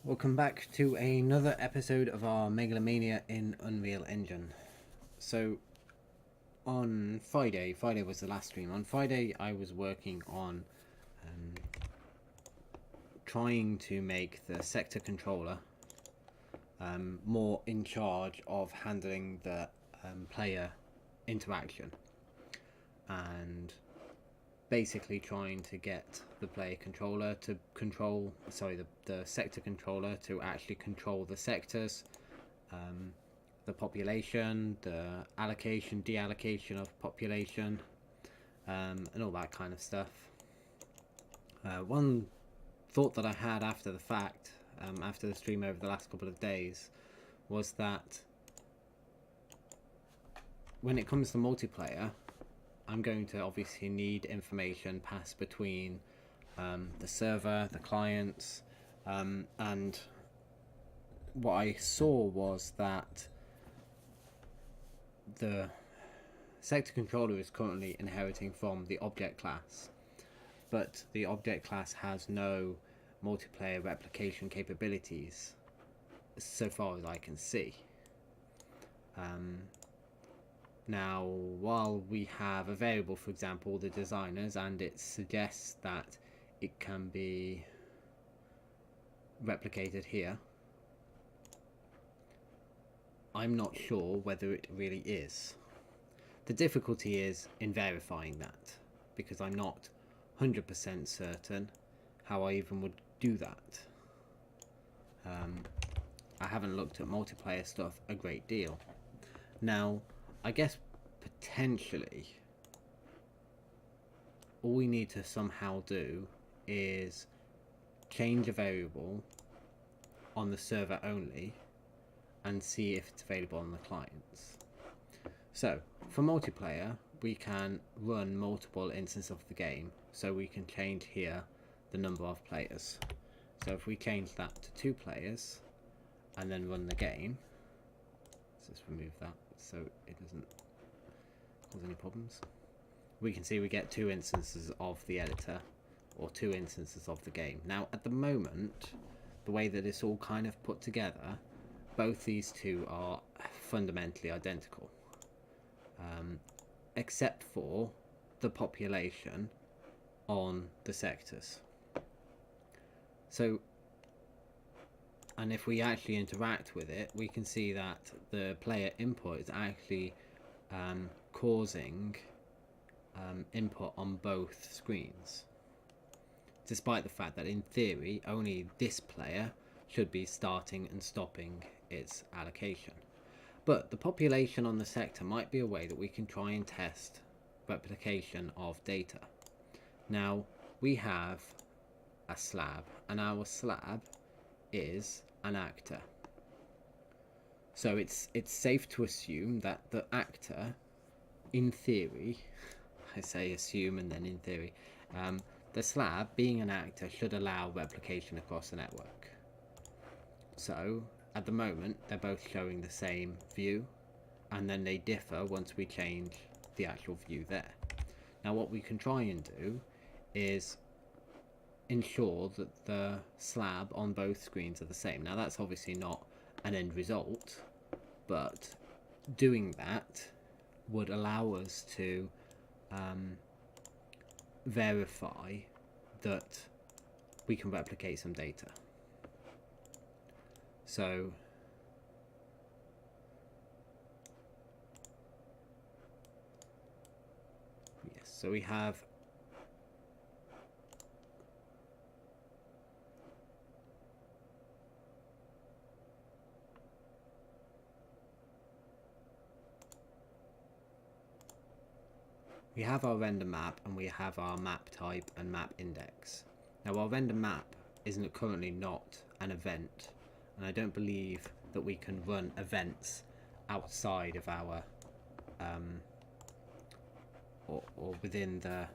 Welcome back to another episode of our Mega-lo-Mania in Unreal Engine. So, on Friday was the last stream. On Friday, I was working on trying to make the sector controller more in charge of handling the player interaction, and basically trying to get the player controller to control, the sector controller to actually control the sectors, the population, the allocation, deallocation of population, and all that kind of stuff. One thought that I had after the fact, after the stream over the last couple of days, was that when it comes to multiplayer, I'm going to obviously need information passed between the server, the clients, and what I saw was that the sector controller is currently inheriting from the object class, but the object class has no multiplayer replication capabilities so far as I can see. Now, while we have a variable, for example, the designers, and it suggests that it can be replicated here, I'm not sure whether it really is. The difficulty is in verifying that, because I'm not 100% certain how I even would do that. I haven't looked at multiplayer stuff a great deal. Now, I guess potentially all we need to somehow do is change a variable on the server only and see if it's available on the clients. So for multiplayer, we can run multiple instances of the game, so we can change here the number of players. So if we change that to 2 players and then run the game, let's just remove that so it doesn't cause any problems. We can see we get 2 instances of the editor, or 2 instances of the game. Now at the moment, the way that it's all kind of put together, both these two are fundamentally identical, except for the population on the sectors. So, and if we actually interact with it, we can see that the player input is actually causing input on both screens, despite the fact that in theory only this player should be starting and stopping its allocation. But the population on the sector might be a way that we can try and test replication of data. Now, we have a slab, and our slab is an actor. So it's safe to assume that the actor, in theory, I say assume and then in theory, the slab, being an actor, should allow replication across the network. So at the moment, they're both showing the same view, and then they differ once we change the actual view there. Now what we can try and do is ensure that the slab on both screens are the same. Now that's obviously not an end result, but doing that would allow us to verify that we can replicate some data. So yes, so we have our render map, and we have our map type and map index. Now our render map isn't currently not an event, and I don't believe that we can run events outside of our or within the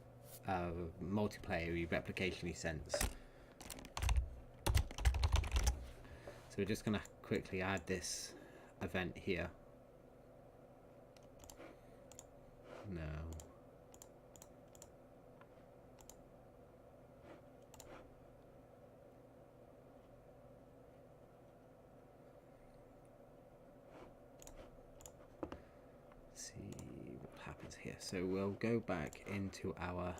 multiplayer replication sense. So we're just going to quickly add this event here. No. here. So we'll go back into our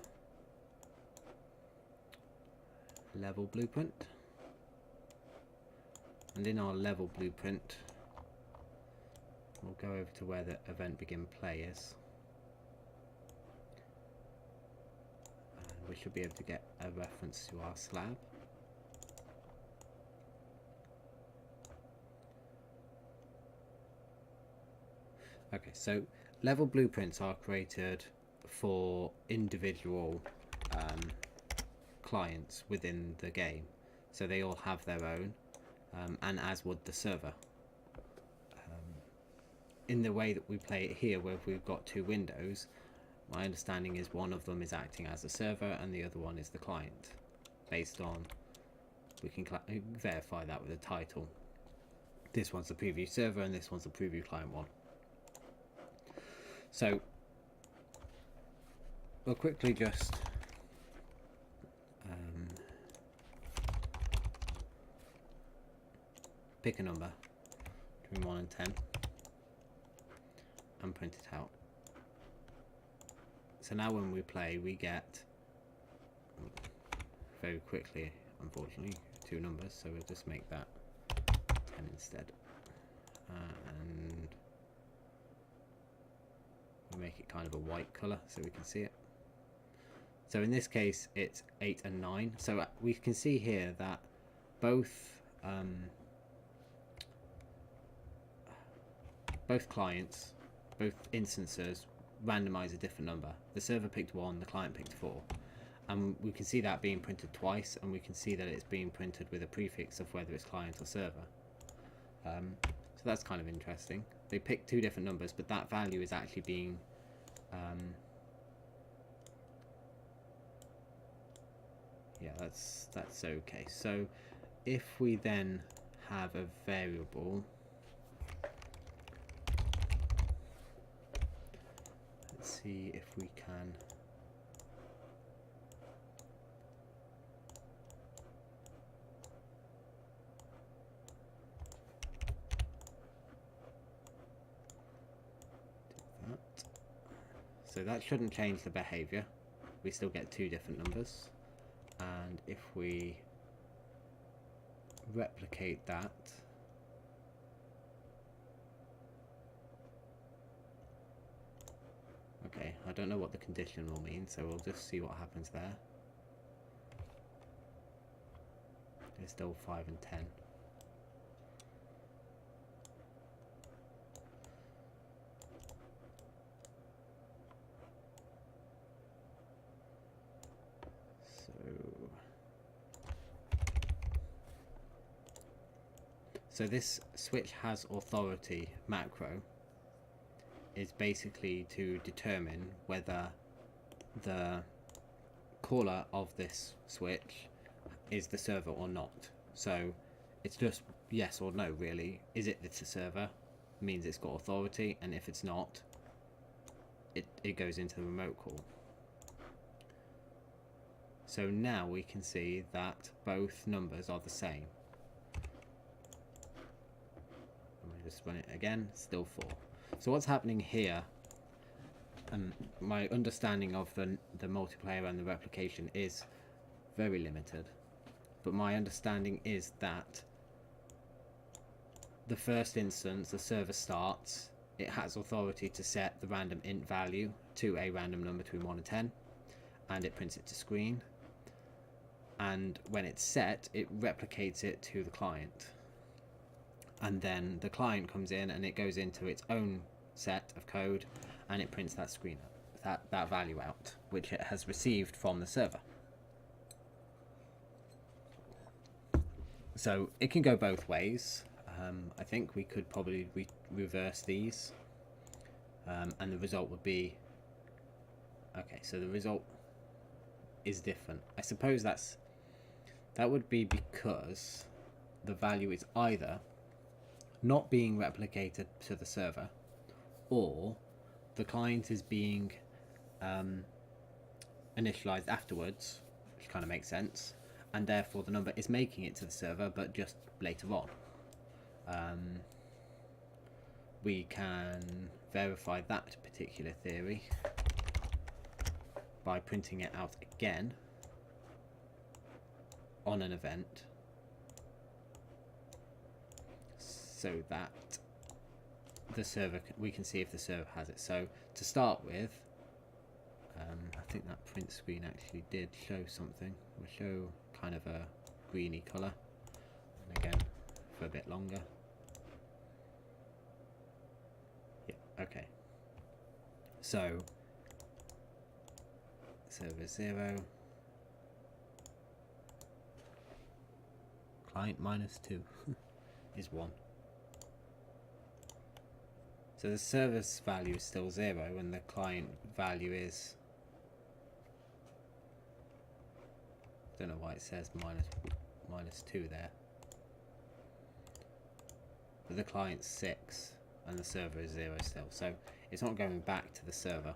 level blueprint, and in our level blueprint we'll go over to where the event begin play is, and we should be able to get a reference to our slab. Okay, so level blueprints are created for individual clients within the game, so they all have their own, and as would the server. In the way that we play it here, where we've got two windows, my understanding is one of them is acting as a server and the other one is the client, based on, we can verify that with a title. This one's the preview server and this one's the preview client one. So we'll quickly just pick a number between 1 and 10 and print it out. So now when we play, we get, very quickly, unfortunately, two numbers, so we'll just make that 10 instead. And we'll make it kind of a white colour so we can see it. So in this case it's 8 and 9. So we can see here that both clients, both instances, randomize a different number. The server picked 1, the client picked 4, and we can see that being printed twice, and we can see that it's being printed with a prefix of whether it's client or server. So that's kind of interesting. They picked two different numbers, but that value is actually being yeah, that's okay. So if we then have a variable, let's see if we can do that. So that shouldn't change the behavior. We still get two different numbers. And if we replicate that, okay, I don't know what the condition will mean, so we'll just see what happens there. It's still 5 and 10. So this switch has authority macro is basically to determine whether the caller of this switch is the server or not. So it's just yes or no, really. Is it the server? Means it's got authority, and if it's not, it goes into the remote call. So now we can see that both numbers are the same. Just run it again, still 4. So what's happening here, my understanding of the multiplayer and the replication is very limited, but my understanding is that the first instance, the server starts, it has authority to set the random int value to a random number between 1 and 10, and it prints it to screen, and when it's set, it replicates it to the client. And then the client comes in and it goes into its own set of code and it prints that screen up, that value out, which it has received from the server. So it can go both ways. I think we could probably reverse these, and the result would be okay. So the result is different. I suppose that would be because the value is either not being replicated to the server, or the client is being initialized afterwards, which kind of makes sense, and therefore the number is making it to the server, but just later on. We can verify that particular theory by printing it out again on an event, so that the server, we can see if the server has it. So to start with, I think that print screen actually did show something. We'll show kind of a greeny colour, and again for a bit longer. Yeah, okay. So server 0, client -2 is 1. So the server's value is still 0 and the client value is, I don't know why it says -2 there, but the client's 6 and the server is 0 still, so it's not going back to the server.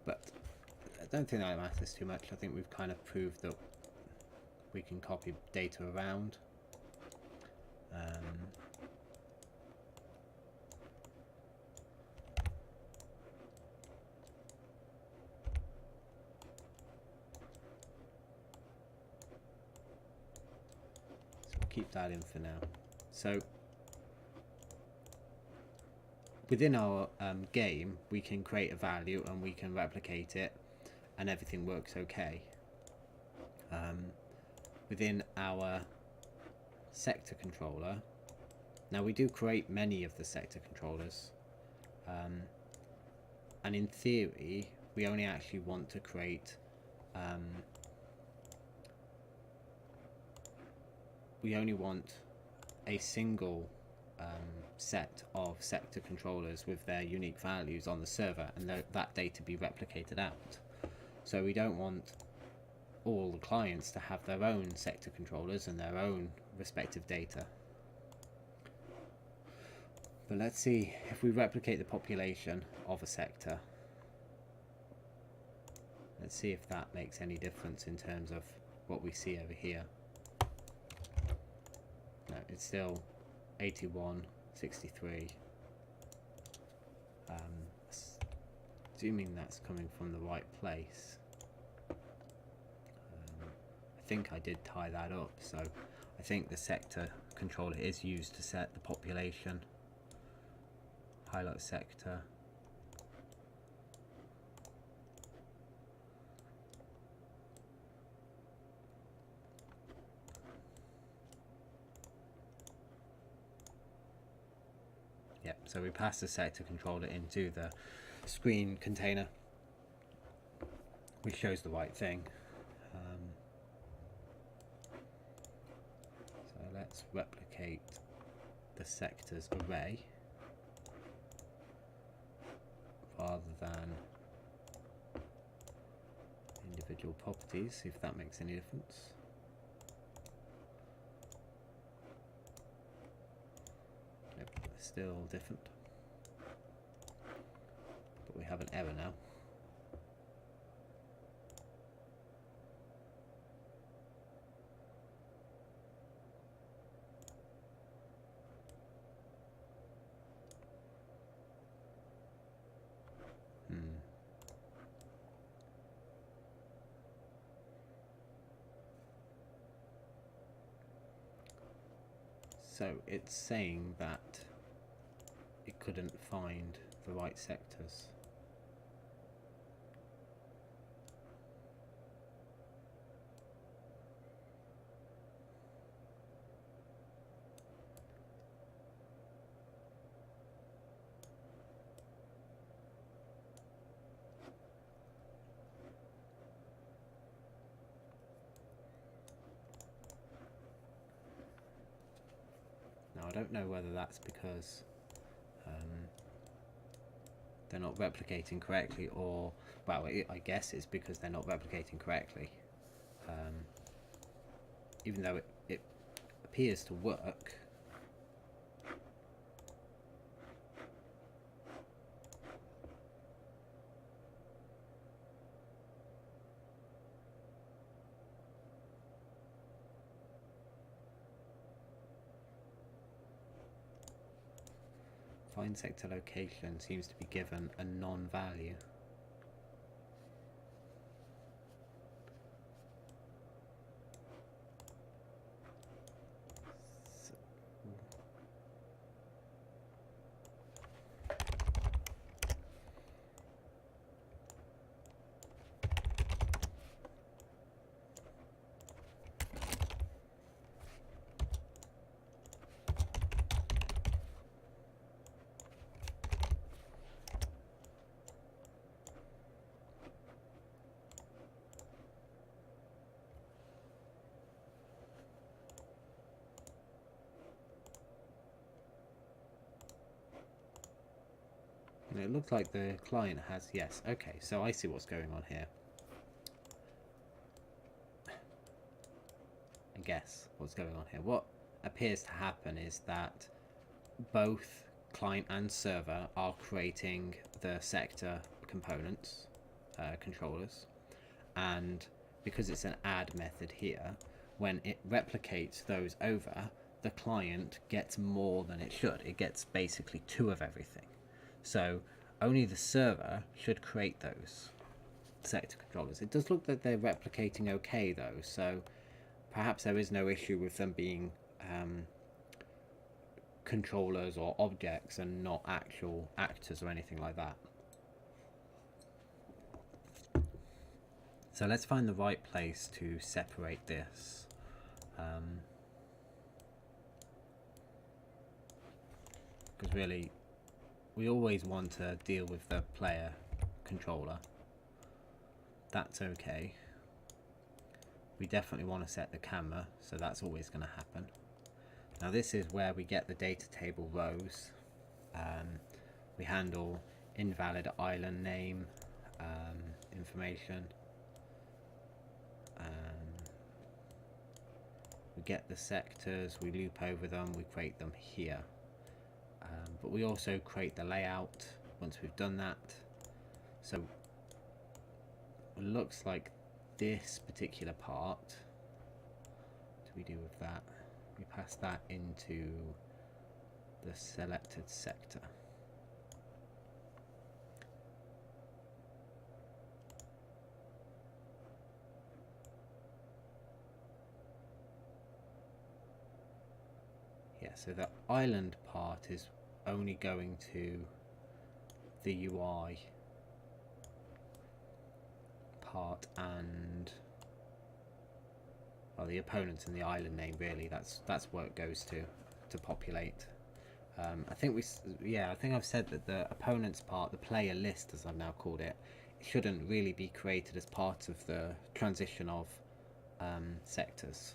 But I don't think that matters too much. I think we've kind of proved that we can copy data around. So we'll keep that in for now. So within our game, we can create a value and we can replicate it, and everything works okay. Within our sector controller, now we do create many of the sector controllers, and in theory we only actually want to create we only want a single set of sector controllers with their unique values on the server, and that data be replicated out. So we don't want all the clients to have their own sector controllers and their own respective data. But let's see if we replicate the population of a sector. Let's see if that makes any difference in terms of what we see over here. No, it's still 81, 63. Assuming that's coming from the right place. I think I did tie that up, so I think the sector controller is used to set the population. Highlight sector. Yep, so we pass the sector controller into the screen container, which shows the right thing. So let's replicate the sectors array rather than individual properties, see if that makes any difference. Nope, still different. But we have an error now. So it's saying that it couldn't find the right sectors. Now I don't know whether that's because they're not replicating correctly, or, well, I guess it's because they're not replicating correctly. Even though it appears to work. Find sector location seems to be given a non-value. It looks like the client has, yes, okay, so I see what's going on here. I guess what's going on here. What appears to happen is that both client and server are creating the sector components, controllers, and because it's an add method here, when it replicates those over, the client gets more than it should. It gets basically 2 of everything. So only the server should create those sector controllers. It does look that they're replicating okay though, so perhaps there is no issue with them being controllers or objects and not actual actors or anything like that. So let's find the right place to separate this. Because really, we always want to deal with the player controller. That's okay. We definitely want to set the camera, so that's always going to happen. Now this is where we get the data table rows. We handle invalid island name information. We get the sectors, we loop over them, we create them here. But we also create the layout once we've done that. So it looks like this particular part, what do we do with that? We pass that into the selected sector. Yeah, so the island part is only going to the UI part and, well, the opponents and the island name, really. That's where it goes to populate. I think I've said that the opponents part, the player list as I've now called it, shouldn't really be created as part of the transition of sectors.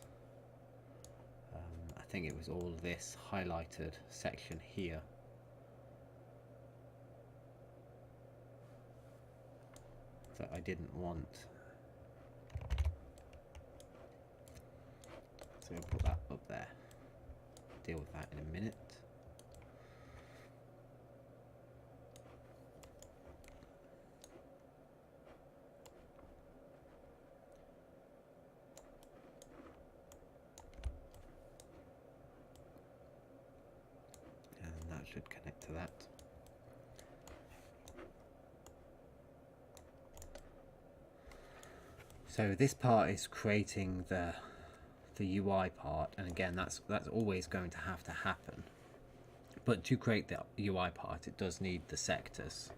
I think it was all this highlighted section here. That I didn't want. So we'll put that up there. Deal with that in a minute. And that should connect to that. So this part is creating the UI part, and again that's always going to happen. But to create the UI part, it does need the sectors.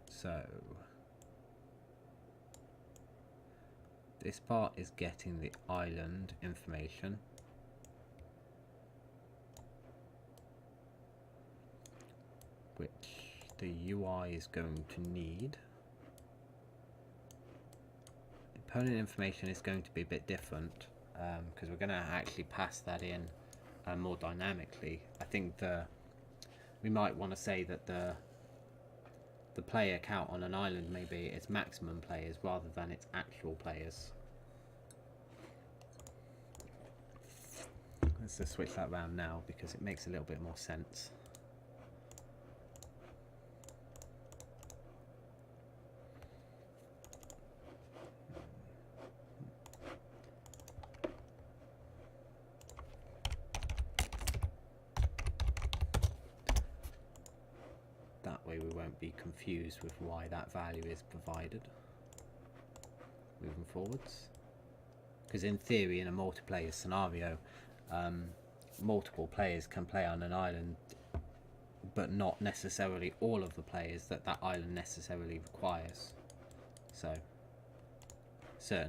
So this part is getting the island information. Which the UI is going to need. Opponent information is going to be a bit different because we're going to actually pass that in more dynamically. I think we might want to say that the player count on an island maybe its maximum players rather than its actual players. Let's just switch that around now because it makes a little bit more sense. be confused with why that value is provided moving forwards. Because in theory, in a multiplayer scenario, multiple players can play on an island, but not necessarily all of the players that island necessarily requires. So there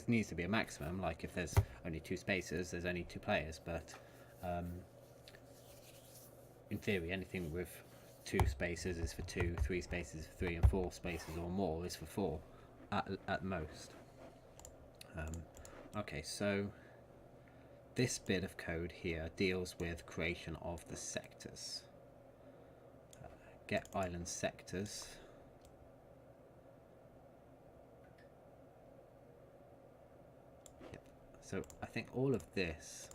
needs to be a maximum, like if there's only 2 spaces, there's only 2 players, but in theory anything with 2 spaces is for 2, 3 spaces is for 3, and 4 spaces or more is for 4 at most. Okay, so this bit of code here deals with creation of the sectors. Get island sectors. Yep. So I think all of this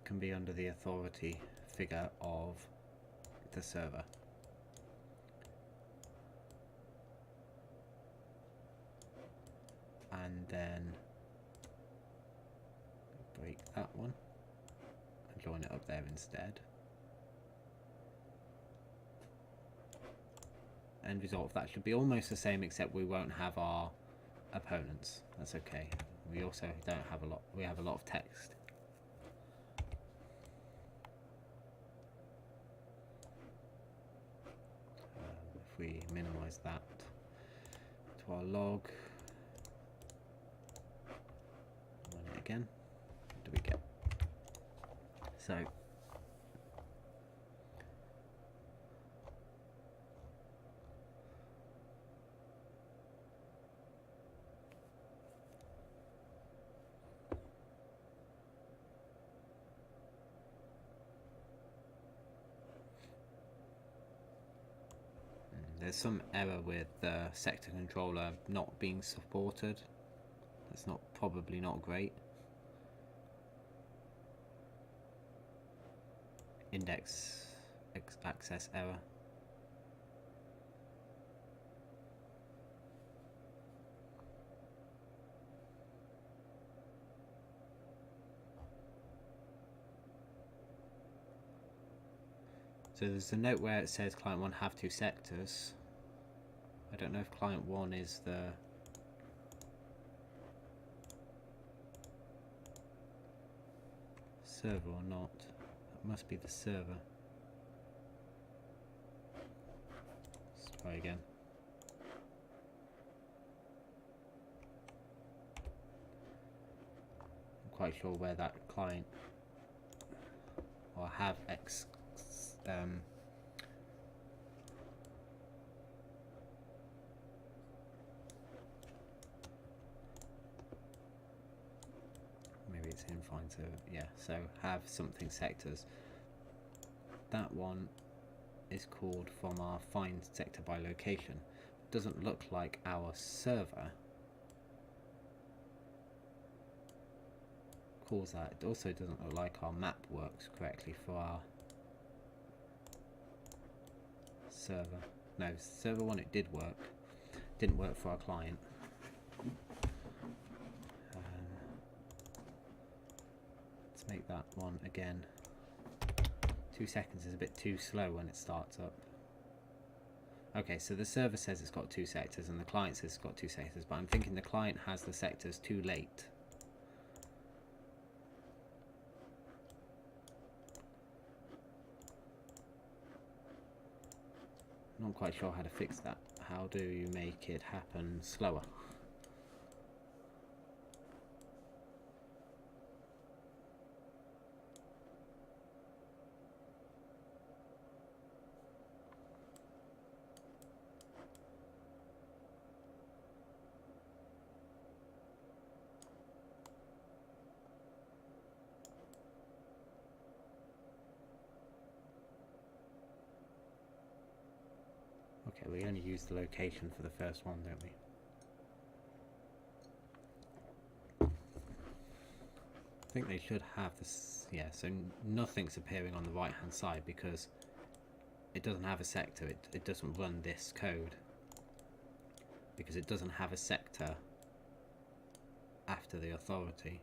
can be under the authority figure of the server. And then break that one and join it up there instead. End result of that should be almost the same, except we won't have our opponents. That's okay. We also don't have a lot. We have a lot of text. If we minimize that to our log, run it again, what do we get? So there's some error with the sector controller not being supported. That's probably not great. Index access error. So there's a note where it says client 1 have 2 sectors. I don't know if client 1 is the server or not. That must be the server. Let's try again. I'm quite sure where that client or have X maybe it's in fine to, yeah, so have something sectors. That one is called from our find sector by location. Doesn't look like our server calls that. It also doesn't look like our map works correctly for our server. No, server 1 it did work. Didn't work for our client. Let's make that one again. 2 seconds is a bit too slow when it starts up. Okay, so the server says it's got 2 sectors and the client says it's got 2 sectors, but I'm thinking the client has the sectors too late. Not quite sure how to fix that. How do you make it happen slower? Okay, we only use the location for the first one, don't we? I think they should have this. Yeah, so nothing's appearing on the right hand side because it doesn't have a sector. It doesn't run this code because it doesn't have a sector after the authority.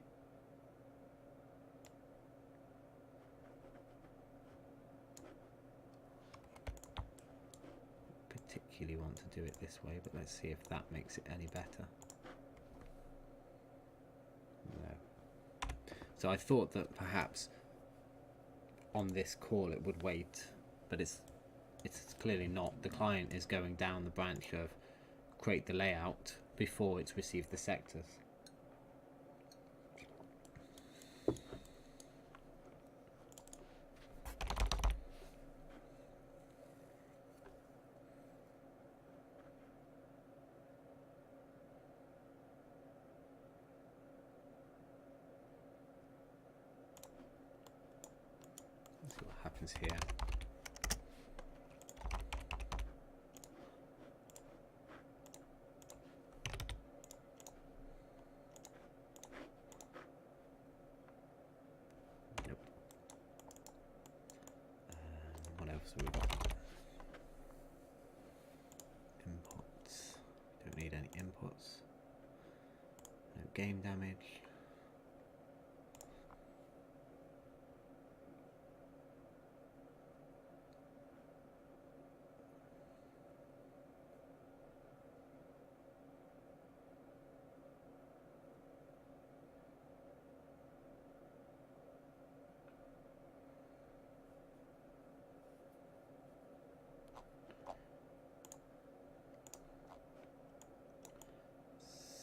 Particularly want to do it this way, but let's see if that makes it any better. No. So I thought that perhaps on this call it would wait, but it's clearly not. The client is going down the branch of create the layout before it's received the sectors. Let's see what happens here. So we've got inputs. Don't need any inputs. No game damage.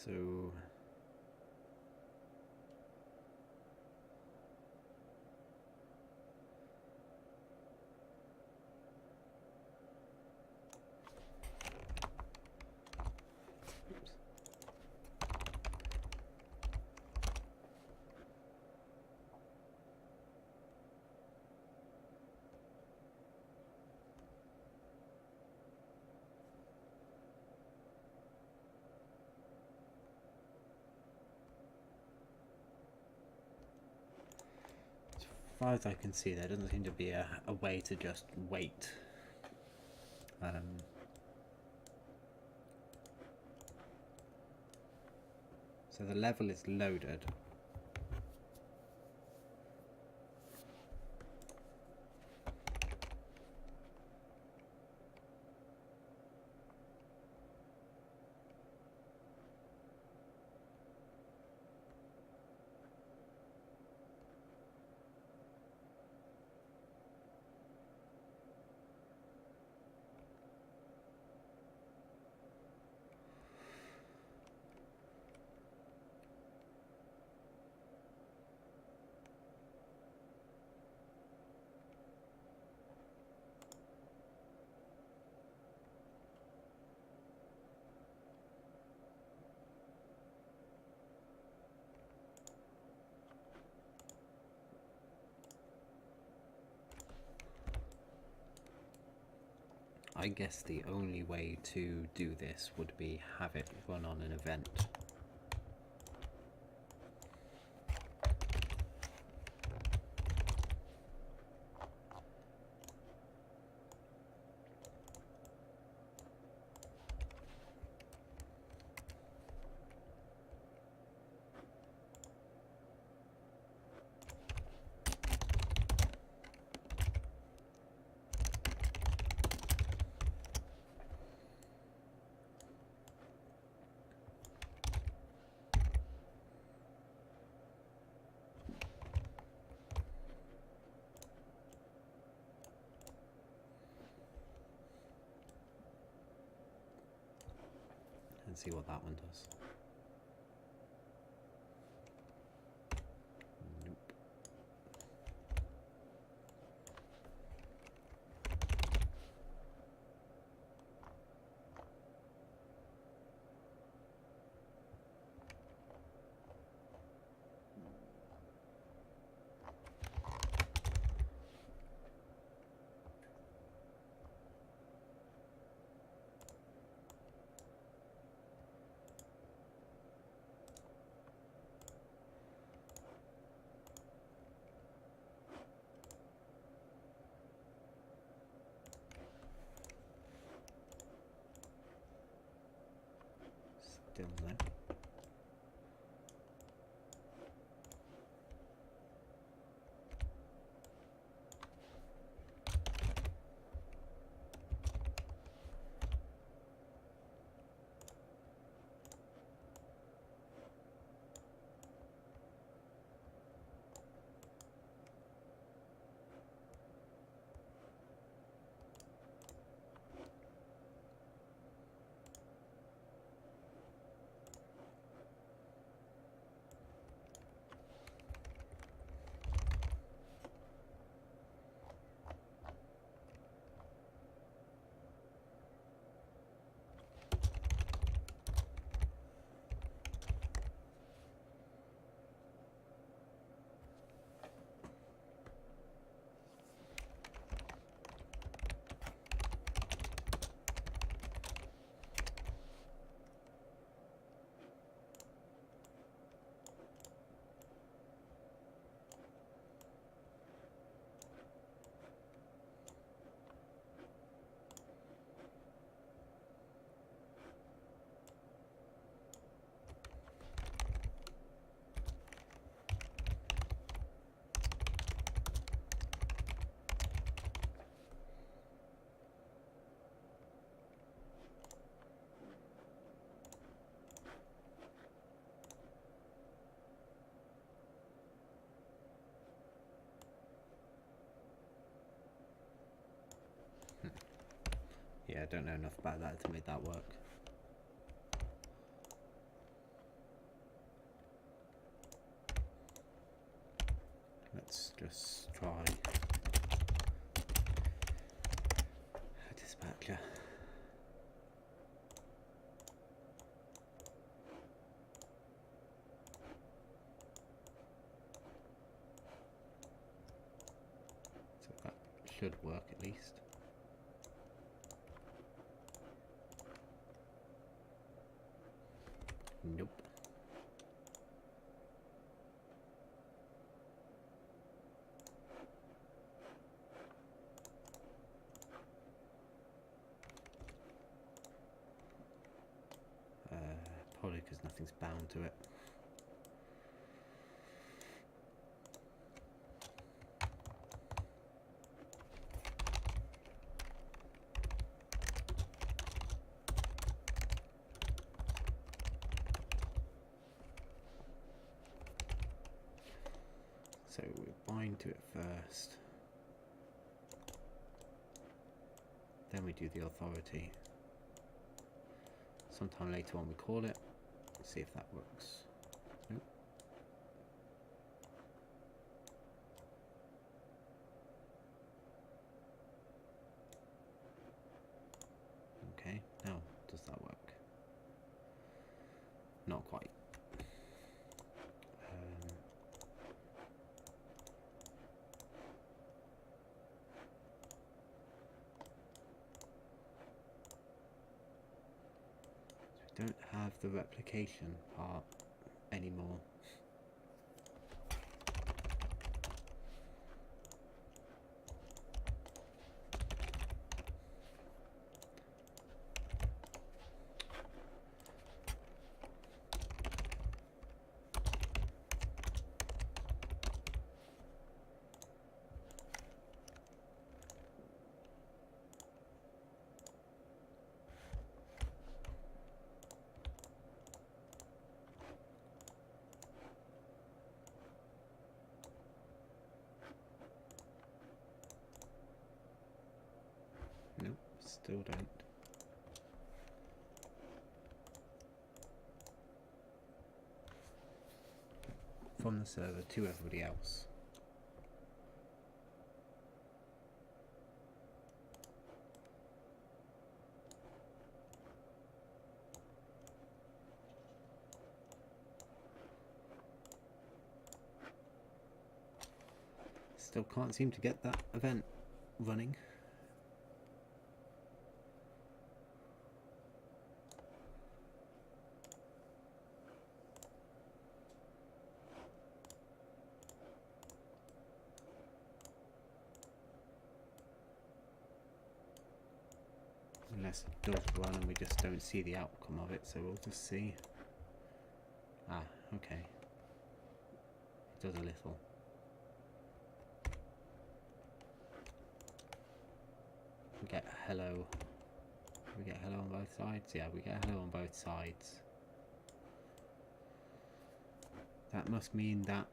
So oops. As far as I can see, there doesn't seem to be a way to just wait. So the level is loaded. I guess the only way to do this would be have it run on an event. And see what that one does. Nope. Still no. Yeah, I don't know enough about that to make that work. Let's just try a dispatcher. So that should work at least. Nope. Probably because nothing's bound to it. So we bind to it first, then we do the authority. Sometime later on we call it, see if that works. Nope. Okay, now does that work? Not quite. Don't have the replication part anymore. Nope, still don't. From the server to everybody else. Still can't seem to get that event running. unless it does run and we just don't see the outcome of it, so we'll just see. Ah, okay. It does a little. We get hello. We get hello on both sides? Yeah, we get hello on both sides. That must mean that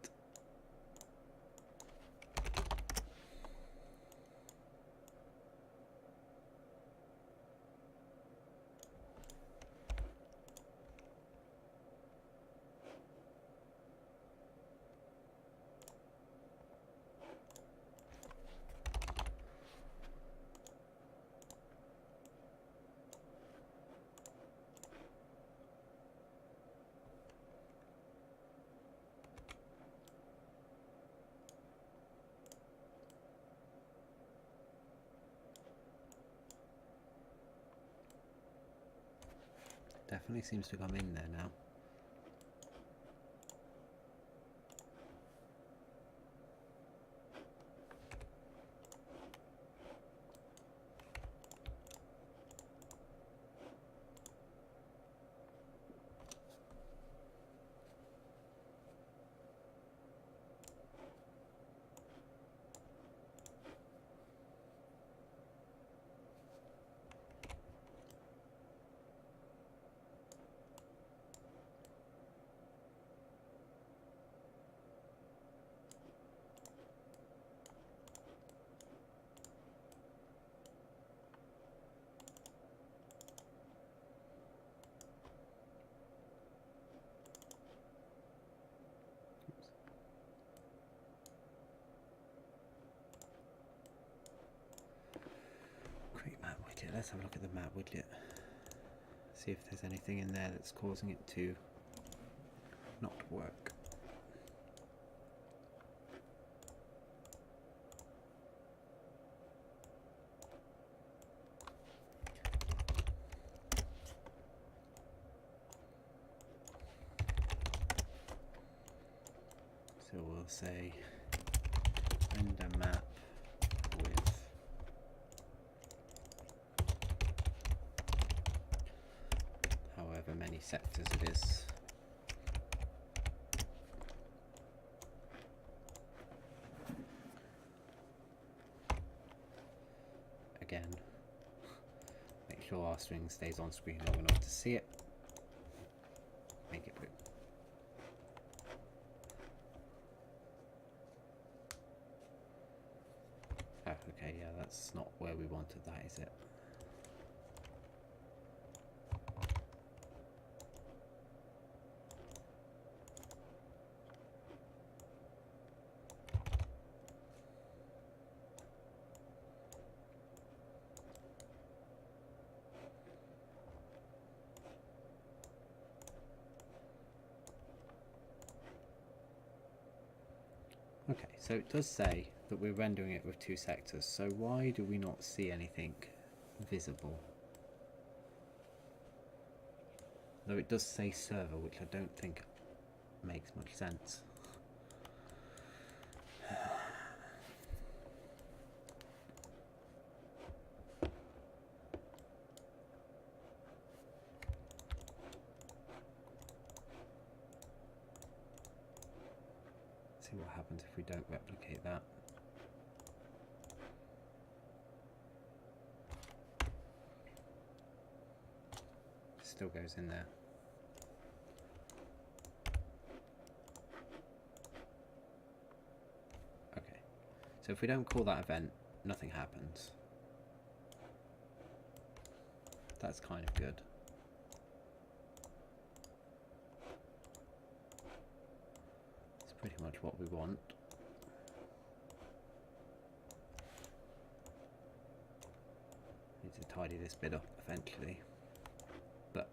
definitely seems to come in there now. Let's have a look at the map widget. See if there's anything in there that's causing it to not work. So we'll say render map with however many sectors it is. Again, make sure our string stays on screen long enough to see it. Make it quick. Oh, okay, yeah, that's not where we wanted that, is it? Okay, so it does say that we're rendering it with two sectors, so why do we not see anything visible? Though it does say server, which I don't think makes much sense. See what happens if we don't replicate that. Still goes in there. Okay, so if we don't call that event, nothing happens. That's kind of good. It's pretty much what we want. Need to tidy this bit up eventually, but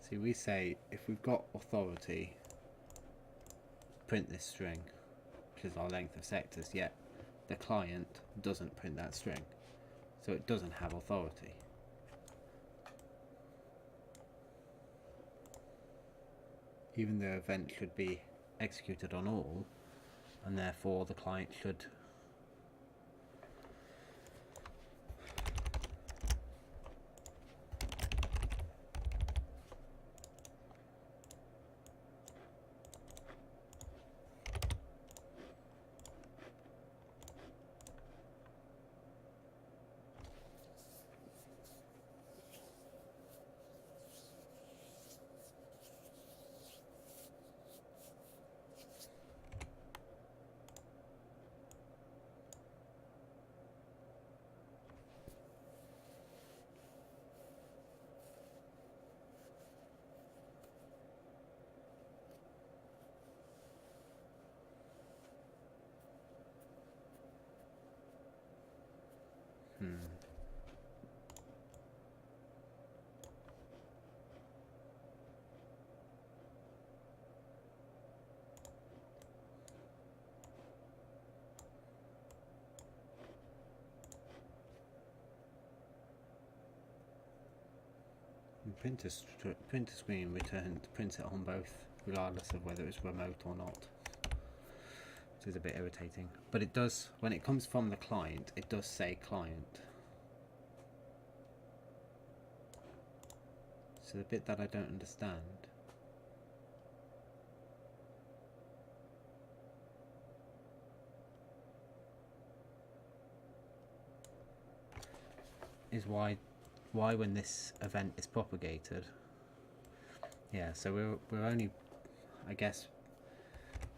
See, we say if we've got authority, print this string, which is our length of sectors, yet the client doesn't print that string, so it doesn't have authority. Even though event should be executed on all, and therefore the client should printer screen prints it on both, regardless of whether it's remote or not. Which is a bit irritating. But it does, when it comes from the client, it does say client. So the bit that I don't understand is why when this event is propagated. Yeah, so we're only, I guess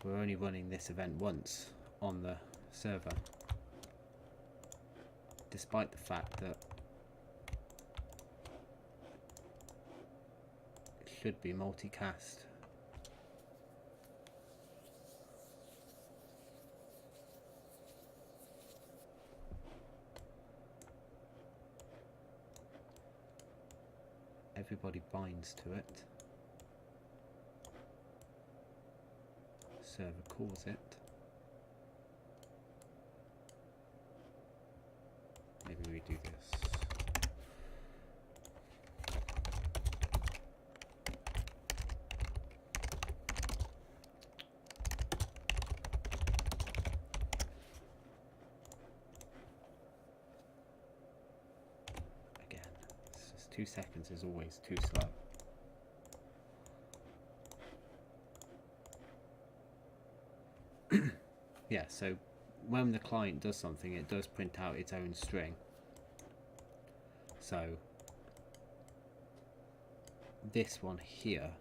we're only running this event once on the server, despite the fact that it should be multicast. Everybody binds to it. Server calls it. Maybe we do this. Again, it's just 2 seconds is always too slow. Yeah, so when the client does something, it does print out its own string. So this one here,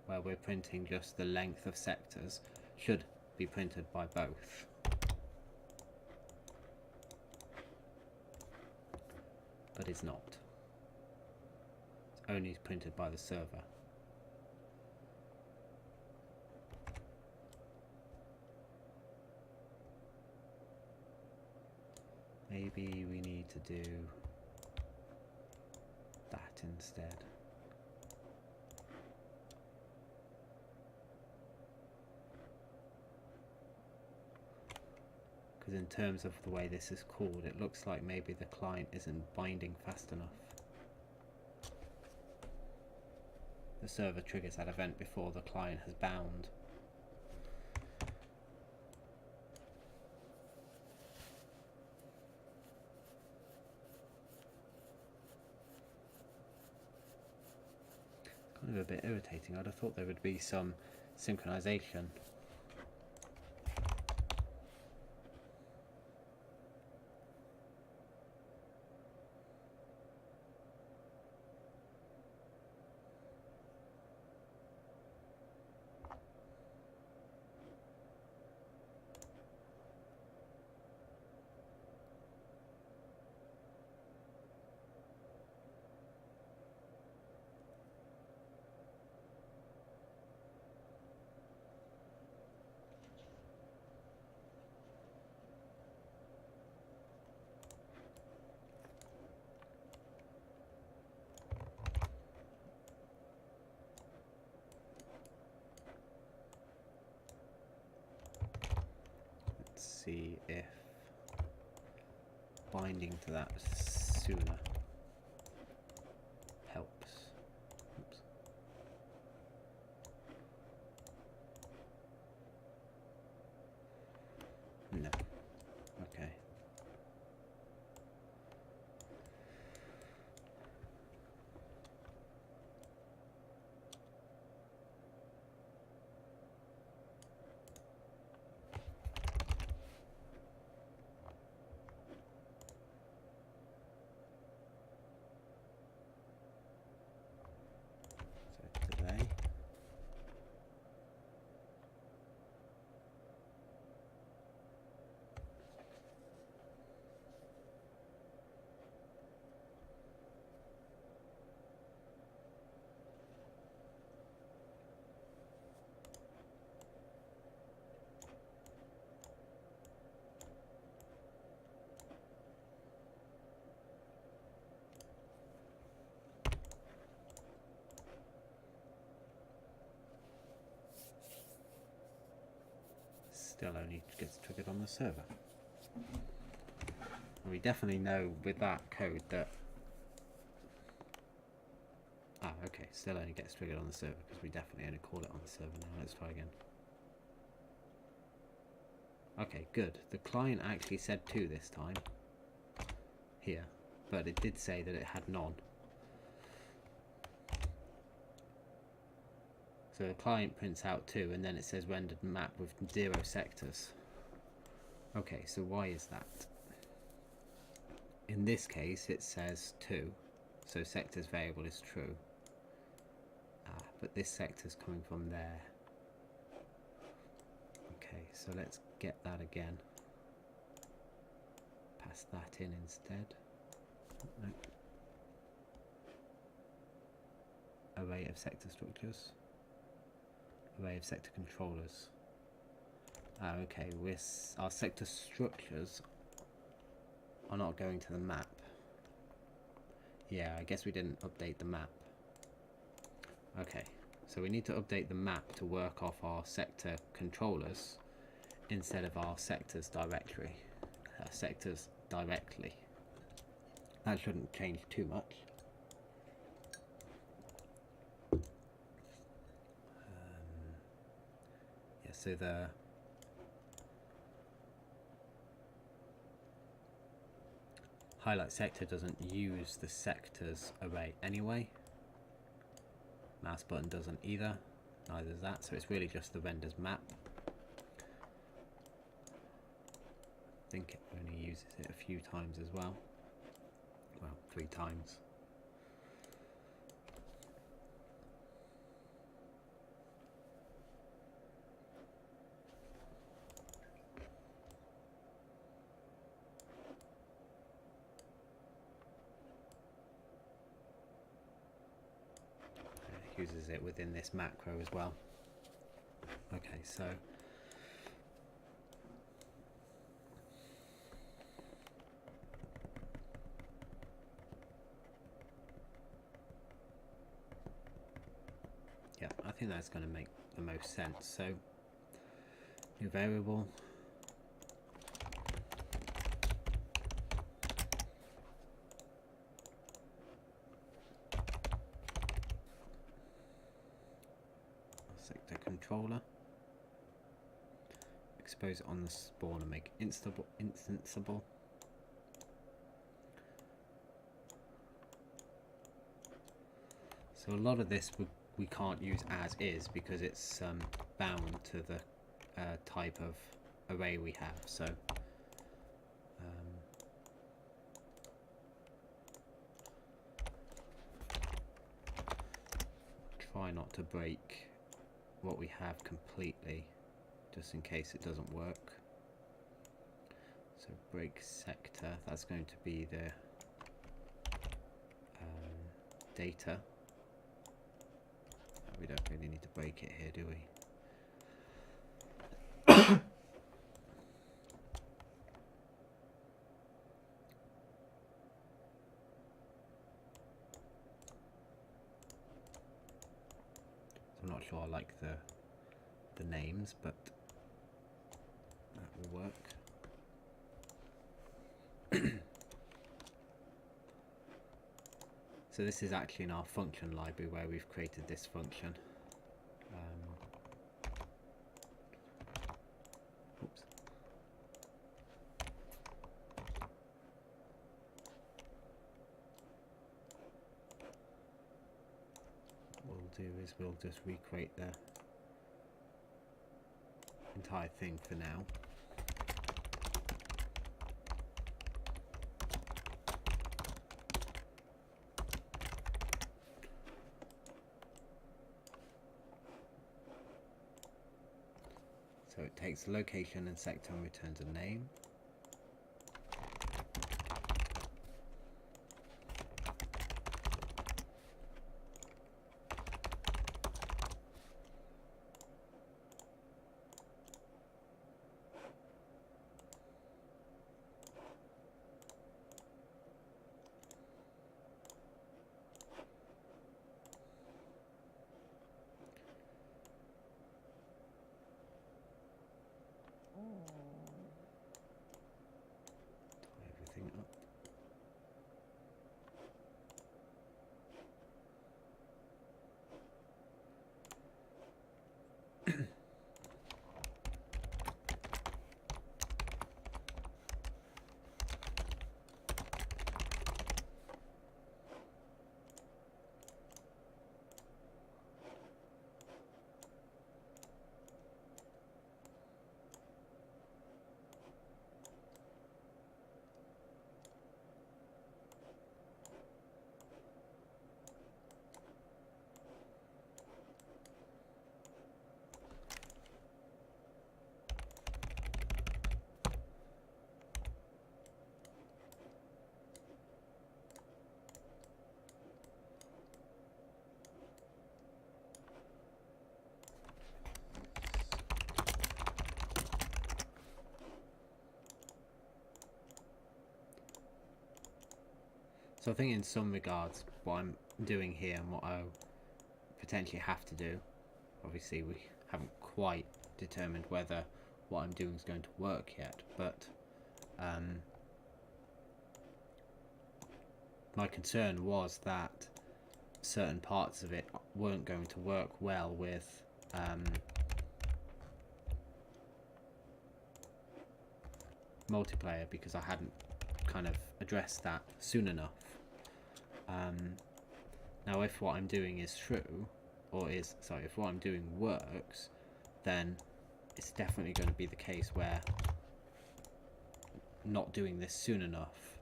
where we're printing just the length of sectors, should be printed by both. But it's not. It's only printed by the server. Maybe we need to do that instead. Because in terms of the way this is called, it looks like maybe the client isn't binding fast enough. The server triggers that event before the client has bound. Kind of a bit irritating. I'd have thought there would be some synchronization. binding to that sooner helps. Oops. No. Okay. So delay. Still only gets triggered on the server. We definitely know with that code that... Ah, okay, still only gets triggered on the server because we definitely only call it on the server now. Let's try again. Okay, good. The client actually said 2 this time. Here. But it did say that it had none. So the client prints out 2 and then it says rendered map with 0 sectors. Okay, so why is that? In this case it says 2, so sectors variable is true. But this sector's coming from there. Okay, so let's get that again. Pass that in instead. No. Array of sector structures. Array of sector controllers. Okay, our sector structures are not going to the map. Yeah, I guess we didn't update the map. Okay, so we need to update the map to work off our sector controllers instead of our sectors directory. Sectors directly. That shouldn't change too much. Yeah, so the highlight sector doesn't use the sectors array anyway. Mouse button doesn't either. Neither does that, so it's really just the renders map. I think it only uses it a few times as well. Well, 3 times. Uses it within this macro as well. Okay, so yeah, I think that's going to make the most sense. So new variable, sector controller, expose it on the spawn and make instanceable. So a lot of this we can't use as is because it's bound to the type of array we have. So try not to break what we have completely, just in case it doesn't work. So break sector, that's going to be the data. We don't really need to break it here, do we? I'm not sure I like the names, but that will work. So this is actually in our function library where we've created this function. Oops. What we'll do is we'll just recreate the entire thing for now. So it takes the location and sector and returns a name. Everything up. So I think in some regards what I'm doing here and what I potentially have to do, obviously we haven't quite determined whether what I'm doing is going to work yet, but my concern was that certain parts of it weren't going to work well with multiplayer because I hadn't kind of addressed that soon enough. Now if what I'm doing is true, or is, sorry, if what I'm doing works, then it's definitely going to be the case where not doing this soon enough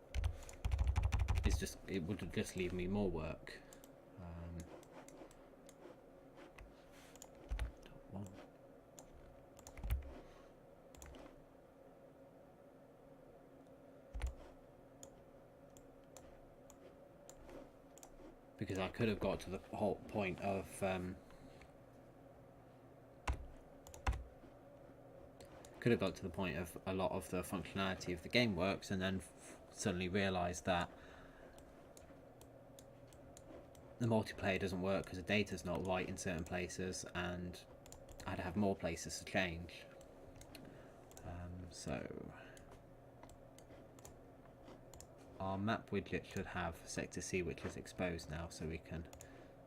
is just, it would just leave me more work. Because I could have got to the whole point of a lot of the functionality of the game works, and then suddenly realised that the multiplayer doesn't work because the data's not right in certain places, and I'd have more places to change. So our map widget should have sector C, which is exposed now, so we can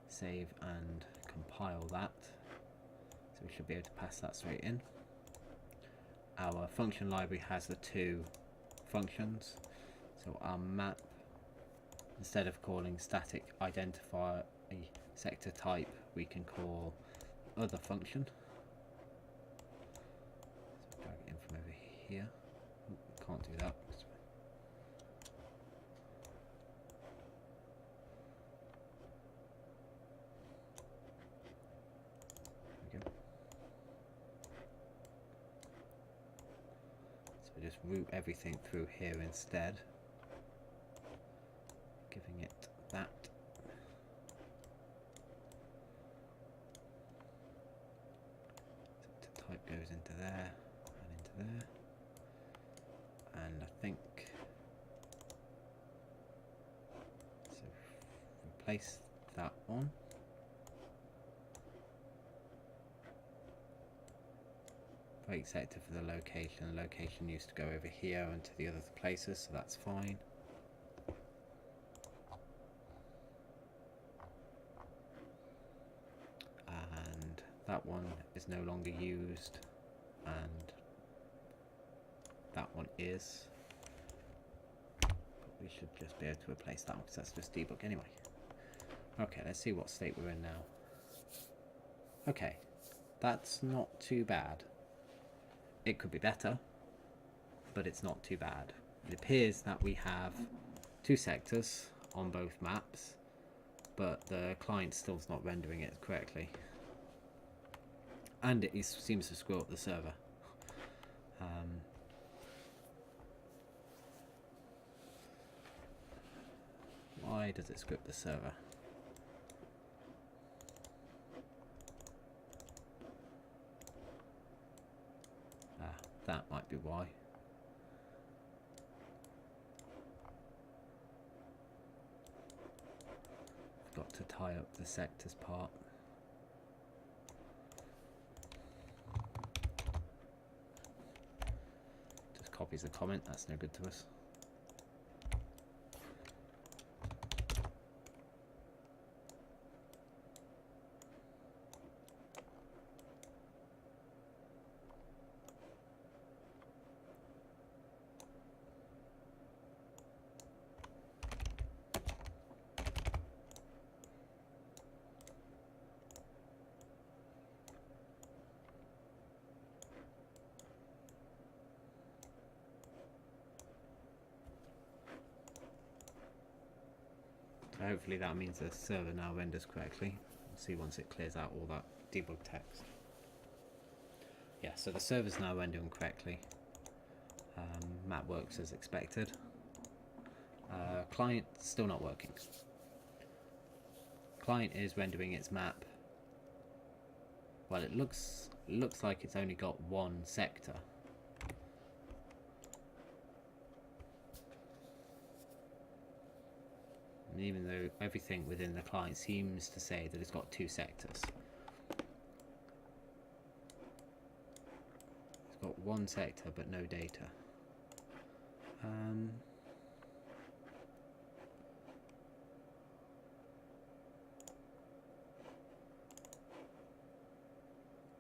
save and compile that. So we should be able to pass that straight in. Our function library has the two functions. So our map, instead of calling static identifier a sector type, we can call other function. So drag it in from over here. Can't do that. Just route everything through here instead, giving it that. So the type goes into there and into there, and I think so. Replace that one. Break sector for the location. The location used to go over here and to the other places, so that's fine. that one is no longer used, and that one is. But we should just be able to replace that one because that's just debug anyway. Okay, let's see what state we're in now. Okay, that's not too bad. It could be better, but it's not too bad. It appears that we have 2 sectors on both maps, but the client still's not rendering it correctly. And it seems to screw up the server. Why does it screw up the server? That might be why. Got to tie up the sectors part. Just copies the comment, that's no good to us. Hopefully that means the server now renders correctly. We'll see once it clears out all that debug text. Yeah, so the server's now rendering correctly. Map works as expected. Client still not working. Client is rendering its map. Well, it looks like it's only got 1 sector. And even though everything within the client seems to say that it's got 2 sectors. It's got 1 sector but no data.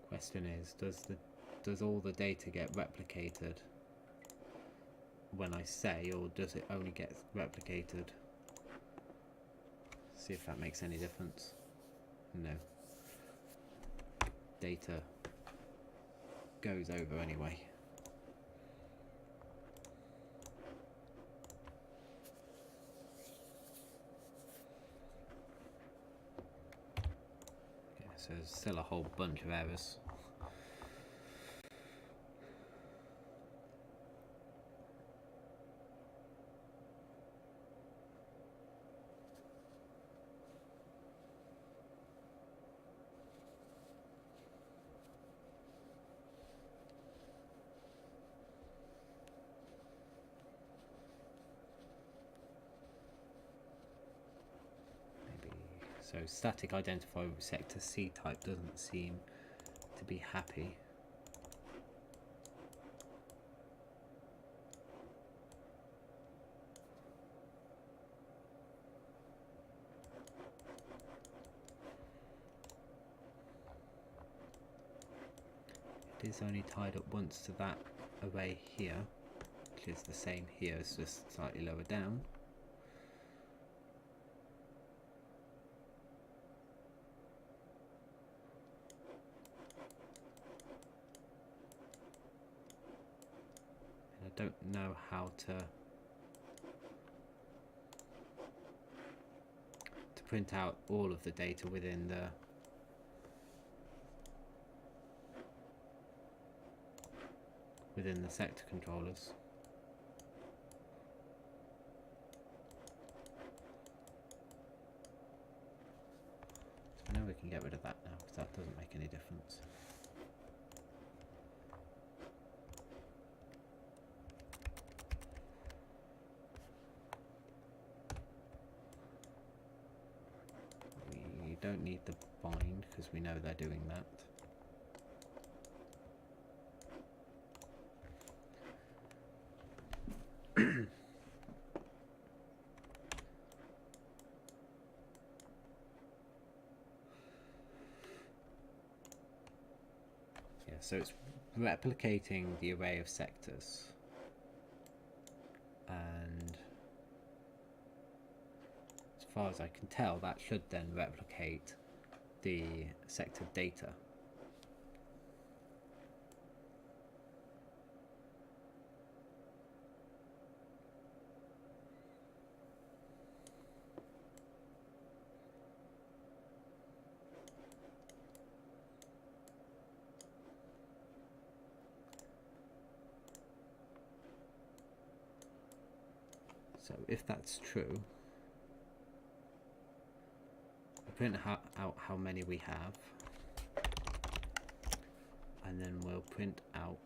Question is, does all the data get replicated when I say, or does it only get replicated? See if that makes any difference. No. Data goes over anyway. Okay, so there's still a whole bunch of errors. So static identifier sector C type doesn't seem to be happy. It is only tied up once to that array here, which is the same here, it's just slightly lower down. I don't know how to print out all of the data within the sector controllers. So I know we can get rid of that now because that doesn't make any difference. We don't need the bind because we know they're doing that. so it's replicating the array of sectors, and as far as I can tell, that should then replicate the sector data. So if that's true, we'll print out how many we have, and then we'll print out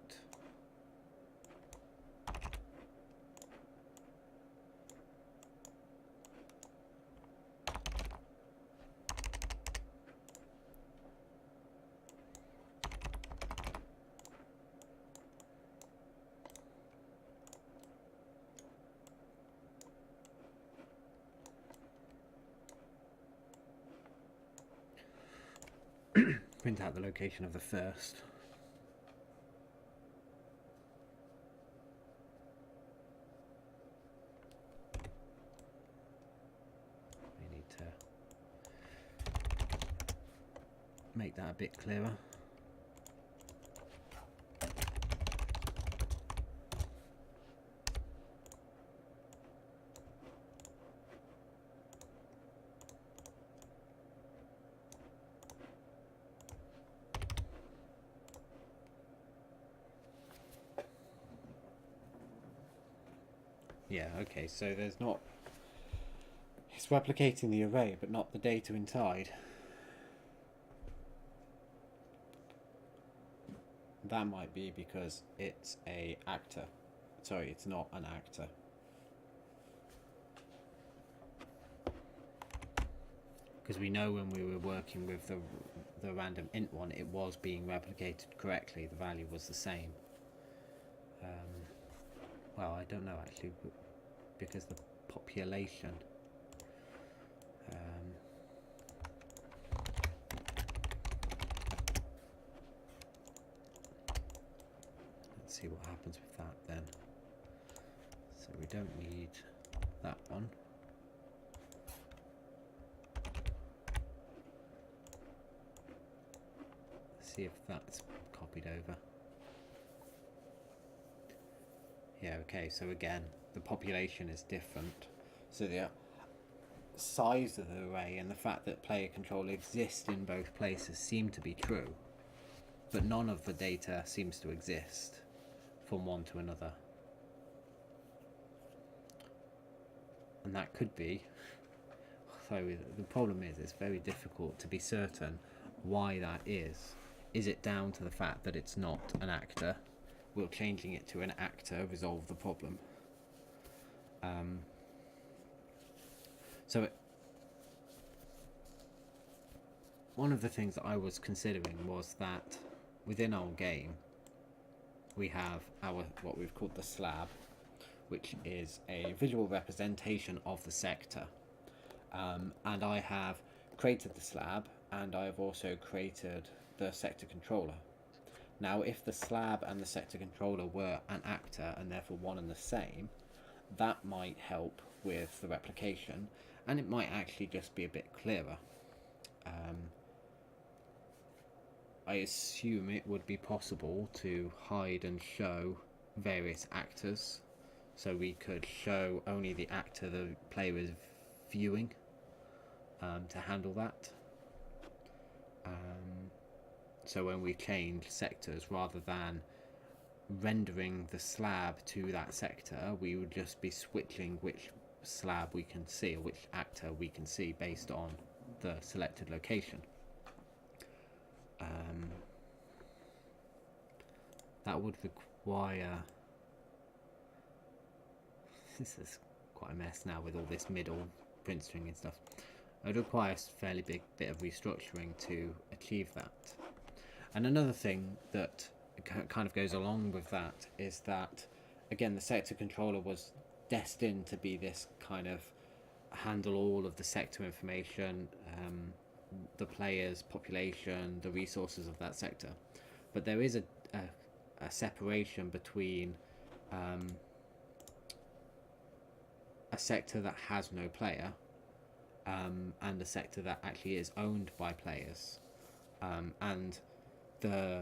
print out the location of the first. We need to make that a bit clearer. Yeah, okay, so there's not... It's replicating the array, but not the data inside. That might be because it's a actor. Sorry, it's not an actor. Because we know when we were working with the random int one, it was being replicated correctly. The value was the same. Well, I don't know actually, because the population. Let's see what happens with that then. So we don't need that one. Let's see if that's copied over. Yeah, okay, so again, the population is different. So the size of the array and the fact that player control exists in both places seem to be true, but none of the data seems to exist from one to another. And that could be, so the problem is it's very difficult to be certain why that is. Is it down to the fact that it's not an actor? Will changing it to an actor resolve the problem? One of the things that I was considering was that within our game we have our what we've called the slab, which is a visual representation of the sector, and I have created the slab, and I have also created the sector controller. Now, if the slab and the sector controller were an actor and therefore one and the same, that might help with the replication, and it might actually just be a bit clearer. I assume it would be possible to hide and show various actors, so we could show only the actor the player is viewing to handle that. So when we change sectors, rather than rendering the slab to that sector, we would just be switching which slab we can see, or which actor we can see based on the selected location. That would require... This is quite a mess now with all this middle print string and stuff. It would require a fairly big bit of restructuring to achieve that. And another thing that kind of goes along with that is that, again, the sector controller was destined to be this kind of handle all of the sector information, the player's population, the resources of that sector. but there is a separation between a sector that has no player and a sector that actually is owned by players, and the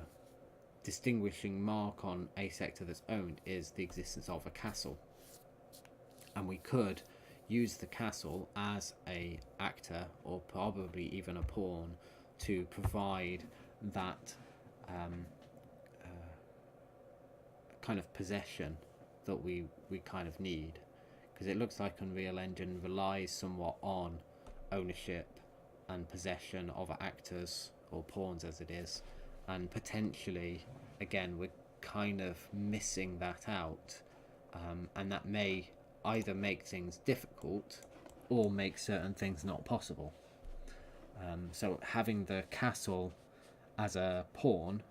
distinguishing mark on a sector that's owned is the existence of a castle, and we could use the castle as a actor, or probably even a pawn, to provide that kind of possession that we kind of need, because it looks like Unreal Engine relies somewhat on ownership and possession of actors, or pawns as it is, and potentially again we're kind of missing that out, and that may either make things difficult or make certain things not possible. So having the castle as a pawn